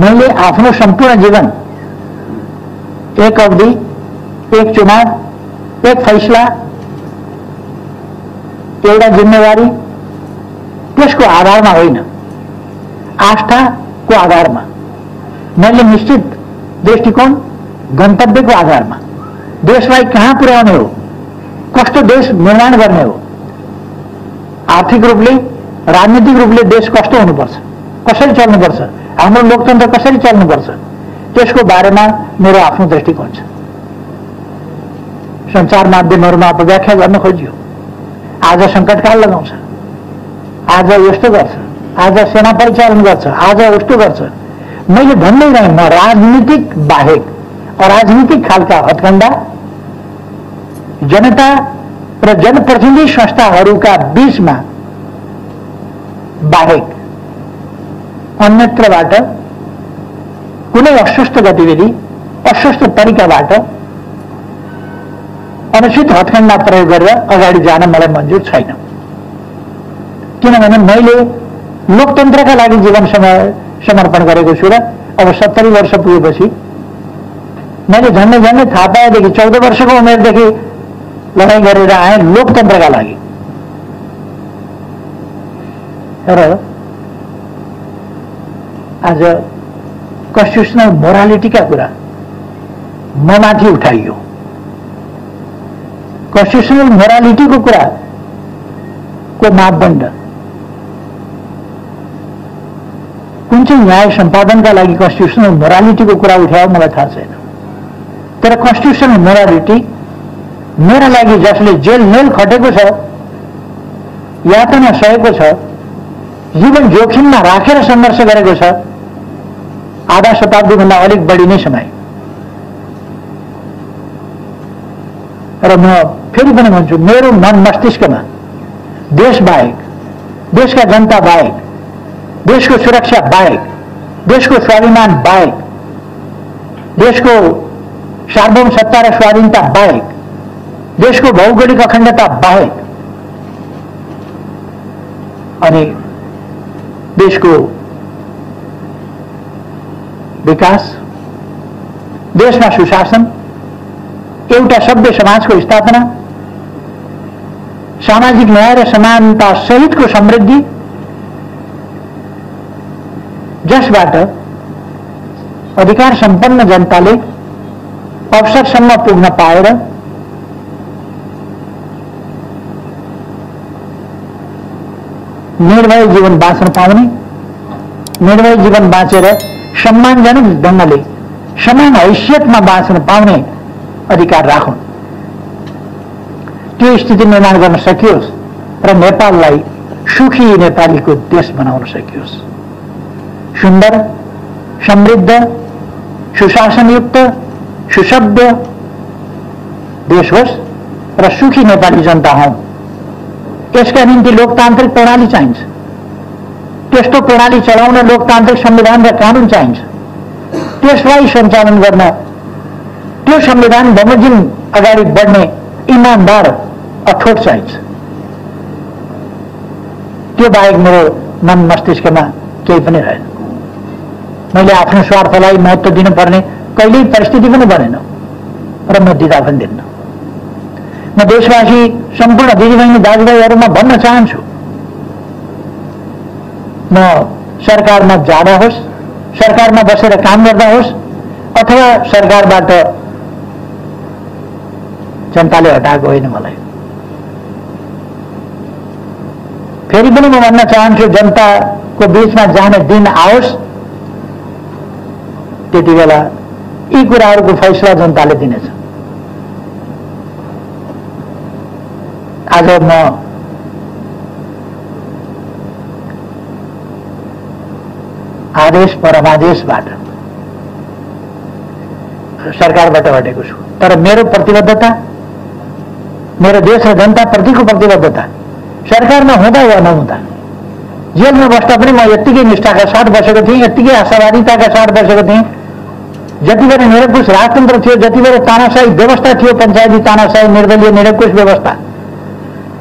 मैले आफ्नो सम्पूर्ण जीवन एक अवधि, एक चुनाव, एक फैसला, एउटा जिम्मेवारी, त्यसको आधारमा होइन, आस्थाको आधारमा, मैले निश्चित दृष्टिकोण, गन्तव्यको आधारमा देशलाई कहाँ पुर्याउने हो, कस्तो देश निर्माण गर्ने हो, आर्थिक रूपले, राजनीतिक रूपले देश कस्तो हुनुपर्छ, कसरी चल्नुपर्छ, हाम्रो लोकतन्त्र कसरी चल्नुपर्छ, त्यसको बारेमा मेरो आफ्नो दृष्टिकोण छ। सञ्चार माध्यमहरूमा अपव्याख्या गर्न खोजियो। आज सङ्कटकाल लगाउँछ, आज यस्तो गर्छ, आज सेना परिचालन गर्छ, आज उस्तो गर्छ। मैले भन्दै रहेँ, म राजनीतिक बाहेक अराजनीतिक खालका हथकण्डा जनता र जनप्रतिनिधि संस्थाहरूका बीचमा बाहेक अन्यत्रबाट कुनै अस्वस्थ गतिविधि, अस्वस्थ तरिकाबाट अनुचित हथकण्डा प्रयोग गरेर अगाडि जान मलाई मन्जुर छैन। किनभने मैले लोकतन्त्रका लागि जीवन समर्पण गरेको छु र अब 70 वर्ष पुगेपछि मैले झन्डै थाहा पाएदेखि 14 वर्षको उमेरदेखि लडाईँ गरेर आएँ लोकतन्त्रका लागि। र आज कन्स्टिट्युसनल मोरालिटीका कुरा ममाथि उठाइयो। कन्स्टिट्युसनल मोरालिटीको कुरा को मापदण्ड कुन चाहिँ न्याय सम्पादनका लागि कन्स्टिट्युसनल मोरालिटीको कुरा उठायो मलाई थाहा छैन। तर कन्स्टिट्युसनल मोरालिटी मेरा लागि जसले जेल नेल खटेको छ, यातना सहेको छ, जीवन जोखिममा राखेर सङ्घर्ष गरेको छ, आधा शताब्दीभन्दा अलिक बढी नै समय। र म फेरि पनि भन्छु, मेरो मन मस्तिष्कमा देश बाहेक, देशका जनता बाहेक, देशको सुरक्षा बाहेक, देशको स्वाभिमान बाहेक, देशको सार्वभौम सत्ता र स्वाधीनता बाहेक, देशको भौगोलिक अखण्डता बाहेक अनि देशको विकास, देशमा सुशासन, एउटा सभ्य समाजको स्थापना, सामाजिक न्याय र समानता सहितको समृद्धि, जसबाट अधिकार सम्पन्न जनताले अवसरसम्म पुग्न पाएर निर्भय जीवन बाँच्न पाउने, निर्भय जीवन बाँचेर सम्मानजनक ढङ्गले समान हैसियतमा बाँच्न पाउने अधिकार राखुन्। त्यो स्थिति निर्माण गर्न सकियोस् र नेपाललाई सुखी नेपालीको देश बनाउन सकियोस्। सुन्दर, समृद्ध, सुशासनयुक्त, सुसभ्य देश होस् र सुखी नेपाली जनता हौं। यसका निम्ति लोकतान्त्रिक प्रणाली चाहिन्छ। त्यस्तो प्रणाली चलाउन लोकतान्त्रिक संविधान र कानून चाहिन्छ। त्यसलाई सञ्चालन गर्न त्यो संविधान बमोजिम अगाडि बढ्ने इमानदार अठोट चाहिन्छ। त्यो बाहेक मेरो मन मस्तिष्कमा केही पनि रहेन। मैले आफ्नो स्वार्थलाई महत्त्व दिनुपर्ने कहिल्यै परिस्थिति पनि बनेन र म दिँदा पनि दिन्न। म देशवासी सम्पूर्ण दिदीबहिनी दाजुभाइहरूमा भन्न चाहन्छु, म सरकारमा जाँदा होस्, सरकारमा बसेर काम गर्दा होस् अथवा सरकारबाट जनताले हटाएको होइन मलाई। फेरि पनि म भन्न चाहन्छु, जनताको बीचमा जाने दिन आओस्, त्यति बेला यी कुराहरूको फैसला जनताले दिनेछ। आज म आदेश परमादेशबाट सरकारबाट हटेको छु, तर मेरो प्रतिबद्धता, मेरो देश र जनता प्रतिको प्रतिबद्धता सरकारमा हुँदा वा नहुँदा, जेलमा बस्दा पनि म यत्तिकै निष्ठाका साथ बसेको थिएँ, यत्तिकै आशावादिताका साथ बसेको थिएँ। जति बेला निरङ्कुश राजतन्त्र थियो, जति बेला तानाशाही व्यवस्था थियो, पञ्चायती तानाशाही, निर्दलीय निरङ्कुश व्यवस्था,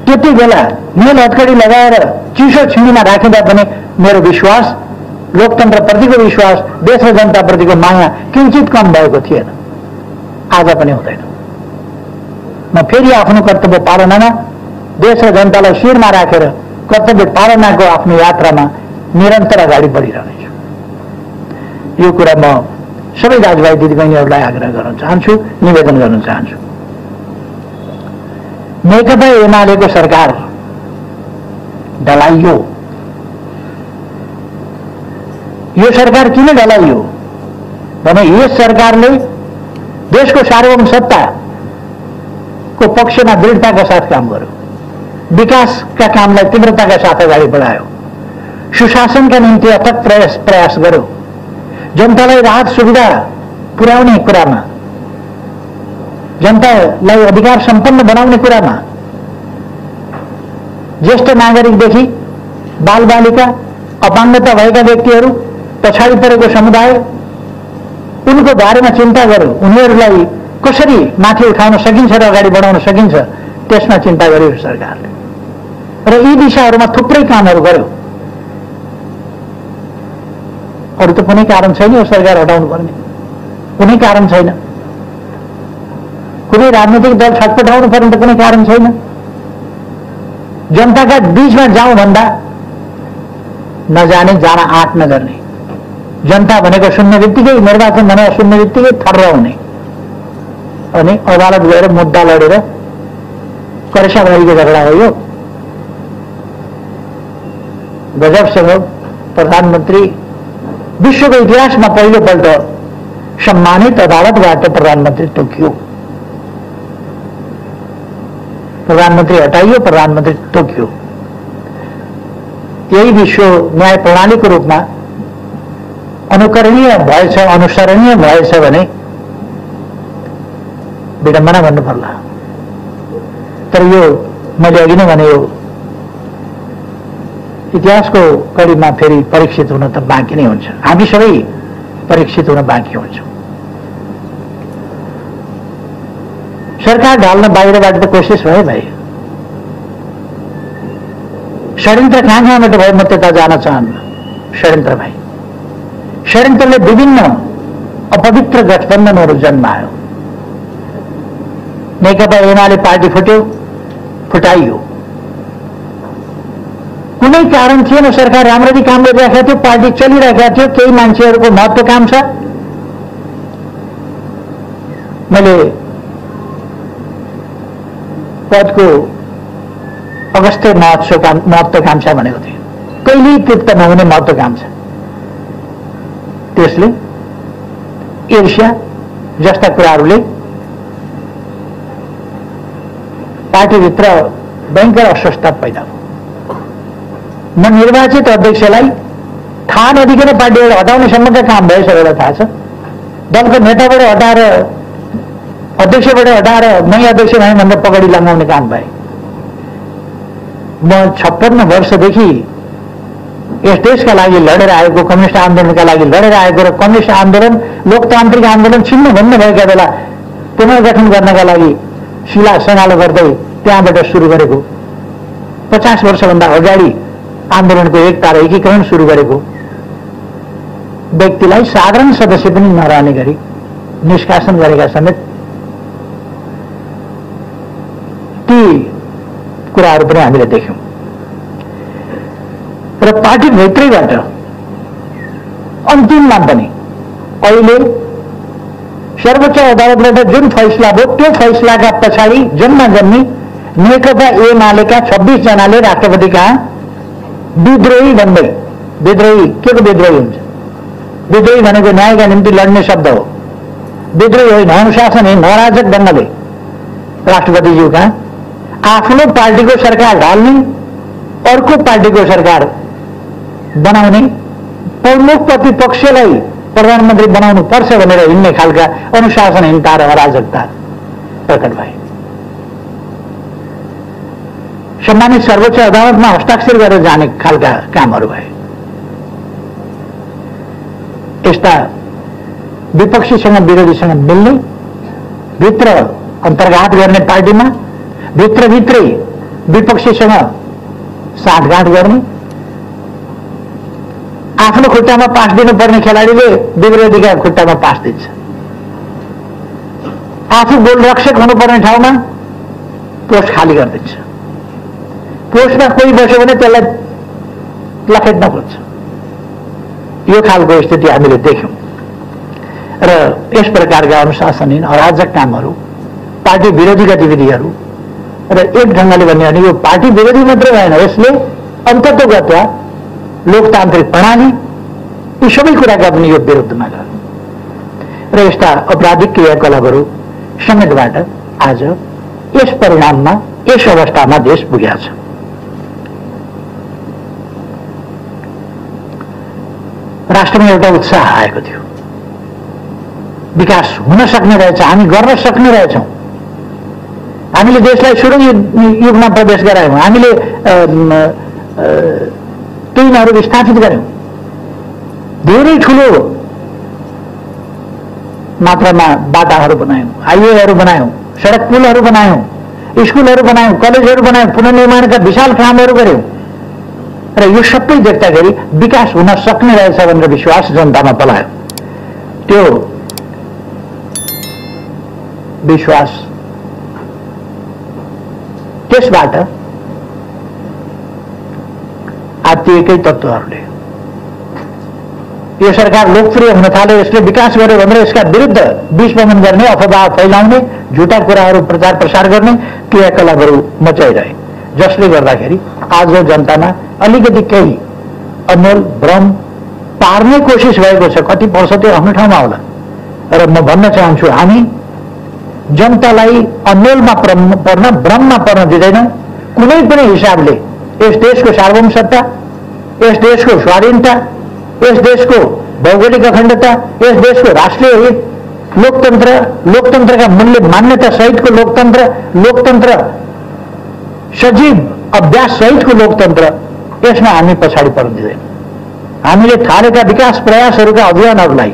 त्यति बेला मेल हत्कडी लगाएर चिसो छिमीमा राखिँदा पनि मेरो विश्वास, लोकतन्त्र प्रतिको विश्वास, देश र जनता प्रतिको माया किंचित कम भएको थिएन। आज पनि हुँदैन। म फेरि आफ्नो कर्तव्य पालनामा देश र जनतालाई शिरमा राखेर कर्तव्य पालनाको आफ्नो यात्रामा निरन्तर अगाडि बढिरहनेछु। यो कुरा म सबै दाजुभाइ दिदीबहिनीहरूलाई आग्रह गर्न चाहन्छु, निवेदन गर्न चाहन्छु। नेकपा एमालेको सरकार डलाइयो। यो सरकार किन डलाइयो भने यस सरकारले देशको सार्वभौम सत्ताको पक्षमा दृढताका साथ काम गर्यो, विकासका कामलाई तीव्रताका साथ अगाडि बढायो, सुशासनका निम्ति अथक प्रयास गर्यो, जनतालाई राहत सुविधा पुर्याउने कुरामा, जनतालाई अधिकार सम्पन्न बनाउने कुरामा, ज्येष्ठ नागरिकदेखि बालबालिका, अपाङ्गता भएका व्यक्तिहरू, पछाडि परेको समुदाय, उनको बारेमा चिन्ता गर्यो। उनीहरूलाई कसरी माथि उठाउन सकिन्छ र अगाडि बढाउन सकिन्छ, त्यसमा चिन्ता गर्यो सरकारले। र यी दिशाहरूमा थुप्रै कामहरू गर्यो। अरू त कुनै कारण छैन यो सरकार हटाउनु पर्ने, कुनै कारण छैन। कुनै राजनीतिक दल छटपटाउनु पर्ने त कुनै कारण छैन। जनताका बीचमा जाउँ भन्दा नजाने, जान आँट नगर्ने। जनता भनेको सुन्ने बित्तिकै, निर्वाचन भनेर सुन्ने बित्तिकै थर्र हुने अनि अदालत गएर मुद्दा लडेर करेसाबारीको झगडा हो यो। गजबसँग प्रधानमन्त्री विश्वको इतिहासमा पहिलोपल्ट सम्मानित अदालतबाट प्रधानमन्त्री तोकियो। प्रधानमन्त्री हटाइयो, प्रधानमन्त्री तोकियो। यही विश्व न्याय प्रणालीको रूपमा अनुकरणीय भएछ, अनुसरणीय भएछ भने विडम्बना भन्नु पर्ला। तर यो मैले अघि नै भने, यो इतिहासको कडीमा फेरि परीक्षित हुन त बाँकी नै हुन्छ। हामी सबै परीक्षित हुन बाँकी हुन्छौँ। सरकार ढाल्न बाहिरबाट त कोसिस भयो भाइ। षड्यन्त्र कहाँ कहाँबाट भयो म त्यता जान चाहन्न। षड्यन्त्र भाइ, षड्यन्त्रले विभिन्न अपवित्र गठबन्धनहरू जन्मायो। नेकपा एमाले पार्टी फुट्यो, फुटाइयो। कुनै कारण थिएन, सरकार राम्ररी काम गरिरहेको थियो, पार्टी चलिरहेको थियो, केही मान्छेहरूको महत्त्वाकांक्षा। मैले पदको अगस्त्य महत्त्वाकांक्षा भनेको थिएँ, कहिल्यै तृप्त नहुने महत्त्वाकांक्षा। त्यसले ईर्ष्या जस्ता कुराहरूले पार्टीभित्र भयङ्कर अस्वस्थता पैदा भयो। म निर्वाचित अध्यक्षलाई थाहा नदिकन पार्टीबाट हटाउने सम्मका काम भयो, सबैलाई थाहा छ। दलको नेताबाट हटाएर, अध्यक्षबाट हटाएर नयाँ अध्यक्ष भए भनेर पगडी लगाउने काम भए। म 56 वर्षदेखि यस देशका लागि लडेर आएको, कम्युनिस्ट आन्दोलनका लागि लडेर आएको र कम्युनिस्ट आन्दोलन, लोकतान्त्रिक आन्दोलन छिन्न भिन्न भएका बेला पुनर्गठन गर्नका लागि शिला सङ्गालो गर्दै त्यहाँबाट सुरु गरेको, 50 वर्षभन्दा अगाडि आन्दोलनको एकता र एकीकरण सुरु गरेको व्यक्तिलाई साधारण सदस्य पनि नरहने गरी निष्कासन गरेका समेत ती कुराहरू पनि हामीले देख्यौँ। र पार्टीभित्रैबाट अन्तिममा पनि अहिले सर्वोच्च अदालतबाट जुन फैसला भयो, त्यो फैसलाका पछाडि जन्माजन्मी नेकपा एमालेका 26 जनाले राष्ट्रपति कहाँ विद्रोही भन्दै, विद्रोही के को विद्रोही हुन्छ? विद्रोही भनेको न्यायका निम्ति लड्ने शब्द हो, विद्रोही होइन, अनुशासनहीन अराजक ढङ्गले राष्ट्रपतिज्यू कहाँ आफ्नो पार्टीको सरकार ढाल्ने, अर्को पार्टीको सरकार बनाउने, प्रमुख प्रतिपक्षलाई प्रधानमन्त्री बनाउनु पर्छ भनेर हिँड्ने खालका अनुशासनहीनता र अराजकता प्रकट भए। सम्मानित सर्वोच्च अदालतमा हस्ताक्षर गरेर जाने खालका कामहरू भए। यस्ता विपक्षीसँग विरोधीसँग मिल्ने, भित्र अन्तर्घात गर्ने, पार्टीमा भित्रभित्रै विपक्षीसँग साँठगाँठ गर्ने, आफ्नो खुट्टामा पास दिनुपर्ने खेलाडीले विरोधीका खुट्टामा पास दिन्छ, आफू गोलरक्षक हुनुपर्ने ठाउँमा पोस्ट खाली गरिदिन्छ, पोस्टमा कोही बस्यो भने त्यसलाई लखेट्न खोज्छ। यो खालको स्थिति हामीले देख्यौँ। र यस प्रकारका अनुशासनहीन अराजक कामहरू, पार्टी विरोधी गतिविधिहरू र एक ढङ्गले भन्यो भने यो पार्टी विरोधी मात्रै भएन, यसले अन्ततोगतवा लोकतान्त्रिक प्रणाली, यी सबै कुराका पनि यो विरुद्धमा गयो। र यस्ता अपराधिक क्रियाकलापहरू समेतबाट आज यस परिणाममा, यस अवस्थामा देश पुगेको छ। राष्ट्रमा एउटा उत्साह आएको थियो, विकास हुन सक्ने रहेछ, हामी गर्न सक्ने रहेछौँ, हामीले देशलाई सुरुङ युगमा प्रवेश गरायौँ, हामीले ट्रेनहरू स्थापित गर्यौँ, धेरै ठुलो मात्रामा बाटाहरू बनायौँ, हाइवेहरू बनायौँ, सडक पुलहरू बनायौँ, स्कुलहरू बनायौं, कलेजहरू बनायौं, पुनर्निर्माणका विशाल कामहरू गर्यौं र यो सबै देख्दाखेरि विकास हुन सक्ने रहेछ भनेर विश्वास जनतामा पलायो। त्यो विश्वास त्यसबाट आत्तिएकै तत्त्वहरूले यो सरकार लोकप्रिय हुन थाल्यो, यसले विकास गर्यो भनेर यसका विरुद्ध विस्फोटन गर्ने, अफवाह फैलाउने, झुटा कुराहरू प्रचार प्रसार गर्ने क्रियाकलापहरू मचाइरहे, जसले गर्दाखेरि आज जनतामा अलिकति केही अन्यल भ्रम पार्ने कोसिस भएको छ। कति पर्छ त्यो आफ्नो ठाउँमा होला। र म भन्न चाहन्छु, हामी जनतालाई अन्यलमा पर्न, भ्रममा पर्न दिँदैनौँ। कुनै पनि हिसाबले यस देशको सार्वभौमसत्ता, यस देशको स्वाधीनता, यस देशको भौगोलिक अखण्डता, यस देशको राष्ट्रिय हित, लोकतन्त्र, लोकतन्त्रका मूल्य मान्यता सहितको लोकतन्त्र, लोकतन्त्र सजीव अभ्यास सहितको लोकतन्त्र, यसमा हामी पछाडि पर्न दिँदैनौँ। हामीले थालेका विकास प्रयासहरूका अभियानहरूलाई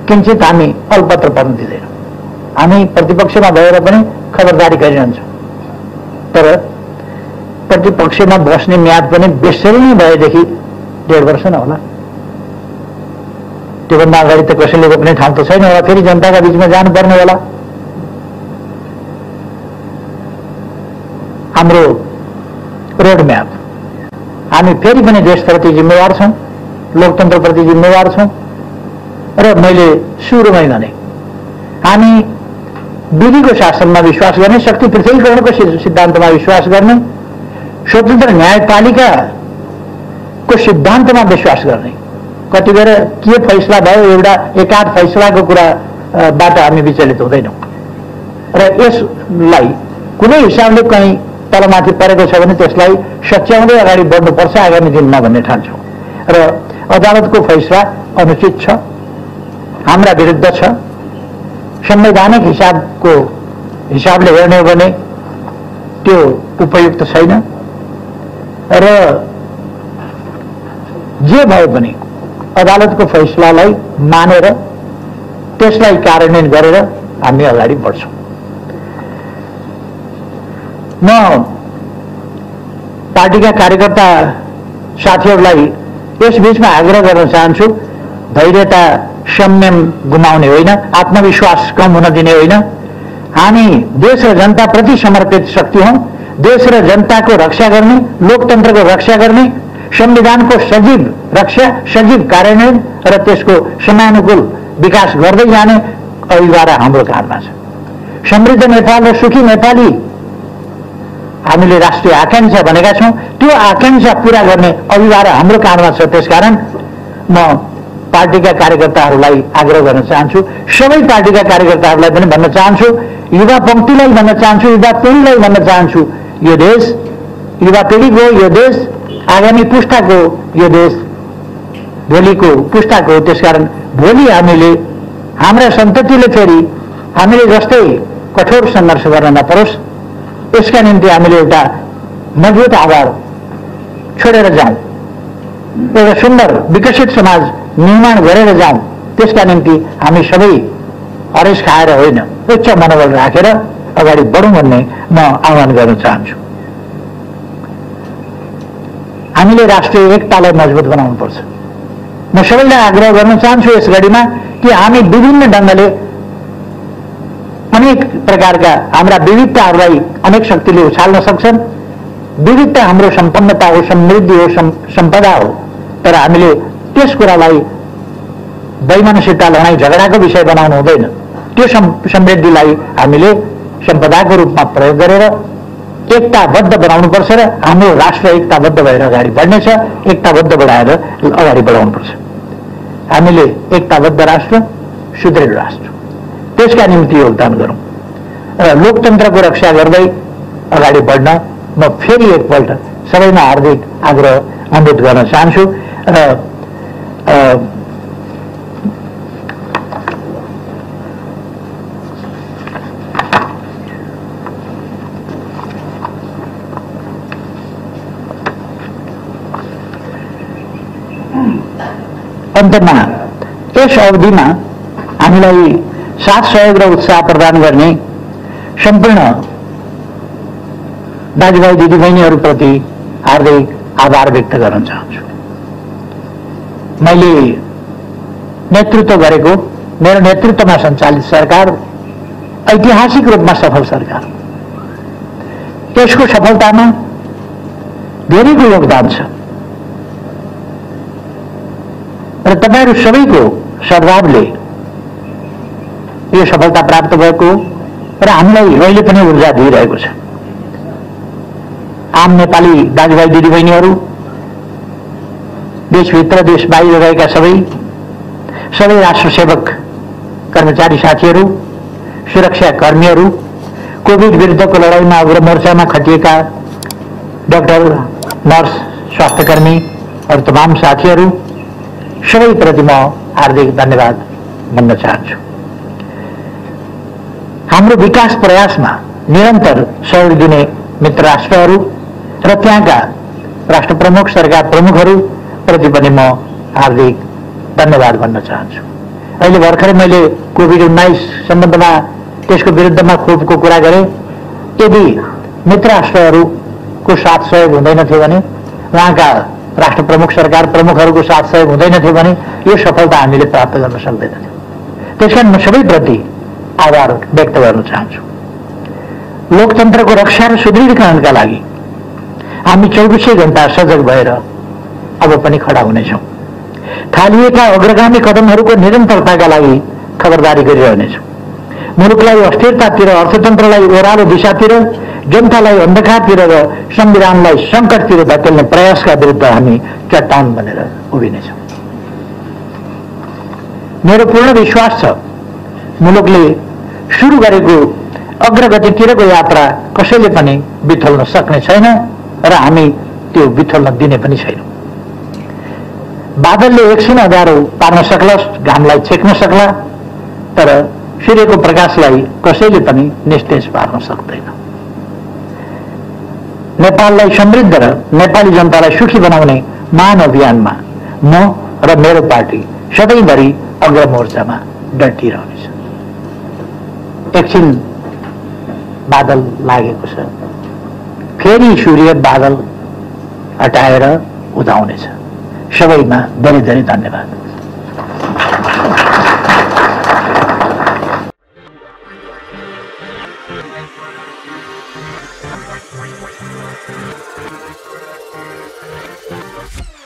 किञ्चित हामी अल्पत्र पर्न दिँदैनौँ। हामी प्रतिपक्षमा भएर पनि खबरदारी गरिरहन्छौँ, तर प्रतिपक्षमा बस्ने म्याद पनि बेसरी नै भएदेखि 1.5 वर्ष न होला। त्योभन्दा अगाडि त कसैले रोक्ने ठाउँ त छैन होला। फेरि जनताका बीचमा जानुपर्ने होला। हाम्रो रोडम्याप, हामी फेरि पनि देशप्रति जिम्मेवार छौँ, लोकतन्त्रप्रति जिम्मेवार छौँ। र मैले सुरुमै भने, हामी विधिको शासनमा विश्वास गर्ने, शक्ति पृथकीकरणको सिद्धान्तमा विश्वास गर्ने, स्वतन्त्र न्यायपालिकाको सिद्धान्तमा विश्वास गर्ने। कति बेर के फैसला भयो, एउटा एकाध फैसलाको कुराबाट हामी विचलित हुँदैनौँ। र यसलाई कुनै हिसाबले कहीँ तलमाथि परेको छ भने त्यसलाई सच्याउँदै अगाडि बढ्नुपर्छ आगामी दिनमा भन्ने ठान्छौँ। र अदालतको फैसला अनुचित छ, हाम्रा विरुद्ध छ। संवैधानिक हिसाबले हेर्ने हो भने त्यो उपयुक्त छैन। र जे भए पनि अदालतको फैसलालाई मानेर त्यसलाई कार्यान्वयन गरेर हामी अगाडि बढ्छौँ। म पार्टीका कार्यकर्ता साथीहरूलाई यस बीचमा आग्रह गर्न चाहन्छु, धैर्यता संयम गुमाउने होइन, आत्मविश्वास कम हुन दिने होइन। हामी देश र जनताप्रति समर्पित शक्ति हौँ। देश र जनताको रक्षा गर्ने, लोकतन्त्रको रक्षा गर्ने, संविधानको सजीव रक्षा, सजीव कार्यान्वयन र त्यसको समयानुकूल विकास गर्दै जाने अभिवारा हाम्रो काँधमा छ। समृद्ध नेपाल र सुखी नेपाली हामीले राष्ट्रिय आकांक्षा भनेका छौँ। त्यो आकांक्षा पूरा गर्ने अभिवारा हाम्रो काँधमा छ। त्यसकारण म पार्टीका कार्यकर्ताहरूलाई आग्रह गर्न चाहन्छु, सबै पार्टीका कार्यकर्ताहरूलाई पनि भन्न चाहन्छु, युवा पङ्क्तिलाई भन्न चाहन्छु, युवा पिँढीलाई भन्न चाहन्छु, यो देश युवा पिँढीको, यो देश आगामी पुस्ताको, यो देश भोलिको पुस्ताको। त्यसकारण भोलि हामीले, हाम्रा सन्ततिले फेरि हामीले जस्तै कठोर सङ्घर्ष गर्न नपरोस्, यसका निम्ति हामीले एउटा मजबुत आधार छोडेर जाउँ, एउटा सुन्दर विकसित समाज निर्माण गरेर जाउँ। त्यसका निम्ति हामी सबै हरेस खाएर होइन, उच्च मनोबल राखेर अगाडि बढौँ भन्ने म आह्वान गर्न चाहन्छु। हामीले राष्ट्रिय एकतालाई मजबुत बनाउनुपर्छ। म सबैलाई आग्रह गर्न चाहन्छु यस घडीमा कि हामी विभिन्न ढङ्गले अनेक प्रकारका हाम्रा विविधताहरूलाई अनेक शक्तिले उछाल्न सक्छन्। विविधता हाम्रो सम्पन्नता हो, समृद्धि हो, सम्पदा हो। तर हामीले त्यस कुरालाई वैमनस्यता, लडाइँ झगडाको विषय बनाउनु हुँदैन। त्यो समृद्धिलाई हामीले सम्पदाको रूपमा प्रयोग गरेर एकताबद्ध बनाउनुपर्छ र हाम्रो राष्ट्र एकताबद्ध भएर अगाडि बढ्नेछ। एकताबद्ध बढाएर अगाडि बढाउनुपर्छ। हामीले एकताबद्ध राष्ट्र, सुदृढ राष्ट्र, त्यसका निम्ति योगदान गरौँ र लोकतन्त्रको रक्षा गर्दै अगाडि बढ्न म फेरि एकपल्ट सबैमा हार्दिक आग्रह अनुरोध गर्न चाहन्छु। र अन्तमा यस अवधिमा हामीलाई साथ सहयोग र उत्साह प्रदान गर्ने सम्पूर्ण दाजुभाइ दिदीबहिनीहरूप्रति हार्दिक आभार व्यक्त गर्न चाहन्छु। मैले नेतृत्व गरेको मेरो नेतृत्वमा सञ्चालित सरकार ऐतिहासिक रूपमा सफल सरकार, त्यसको सफलतामा धेरैको योगदान छ र तपाईहरू सबैको सद्भावले यो सफलता प्राप्त भएको र हामीलाई अहिले पनि ऊर्जा दिइरहेको छ। आम नेपाली दाजुभाइ दिदीबहिनीहरू, देशभित्र देश बाहिर रहेका सबै राष्ट्रसेवक कर्मचारी साथीहरू, सुरक्षा कर्मीहरू, कोभिड विरुद्धको लडाईँमा अग्रमोर्चामा खटिएका डाक्टर, नर्स, स्वास्थ्यकर्मी और तमाम साथीहरू सबैप्रति म हार्दिक धन्यवाद भन्न चाहन्छु। हाम्रो विकास प्रयासमा निरन्तर सहयोग दिने मित्र राष्ट्रहरू र त्यहाँका राष्ट्र प्रमुख, सरकार प्रमुखहरू प्रति पनि म हार्दिक धन्यवाद भन्न चाहन्छु। अहिले भर्खरै मैले कोभिड-19 सम्बन्धमा त्यसको विरुद्धमा खोपको कुरा गरेँ। यदि मित्र राष्ट्रहरूको साथ सहयोग हुँदैन थियो भने, उहाँका राष्ट्र प्रमुख, सरकार प्रमुखहरूको साथ सहयोग हुँदैन थियो भने यो सफलता हामीले प्राप्त गर्न सक्दैनथ्यौँ। त्यसकारण म सबैप्रति आभार व्यक्त गर्न चाहन्छु। लोकतन्त्रको रक्षा र सुदृढीकरणका लागि हामी 24 घण्टा सजग भएर अब पनि खडा हुनेछौँ। थालिएका अग्रगामी कदमहरूको निरन्तरताका लागि खबरदारी गरिरहनेछौँ। मुलुकलाई अस्थिरतातिर, अर्थतन्त्रलाई ओह्रालो दिशातिर, जनतालाई अन्धकारतिर र संविधानलाई संकटतिर धकेल्ने प्रयासका विरुद्ध हामी चट्टान बनेर उभिनेछौँ। मेरो पूर्ण विश्वास छ मुलुकले सुरु गरेको अग्रगतितिरको यात्रा कसैले पनि बिथोल्न सक्ने छैन र हामी त्यो बिथोल्न दिने पनि छैनौँ। बादलले एकछिन अँध्यारो पार्न सक्ला, घामलाई छेक्न सक्ला, तर सूर्यको प्रकाशलाई कसैले पनि निस्तेज पार्न सक्दैन। नेपाललाई समृद्ध र नेपाली जनतालाई सुखी बनाउने महान अभियानमा म र मेरो पार्टी सधैँभरि अग्रमोर्चामा डटिरहनेछ। एकछिन बादल लागेको छ, फेरि सूर्य बादल हटाएर उदाउनेछ। सबैमा धेरै धेरै धन्यवाद। We'll be right back.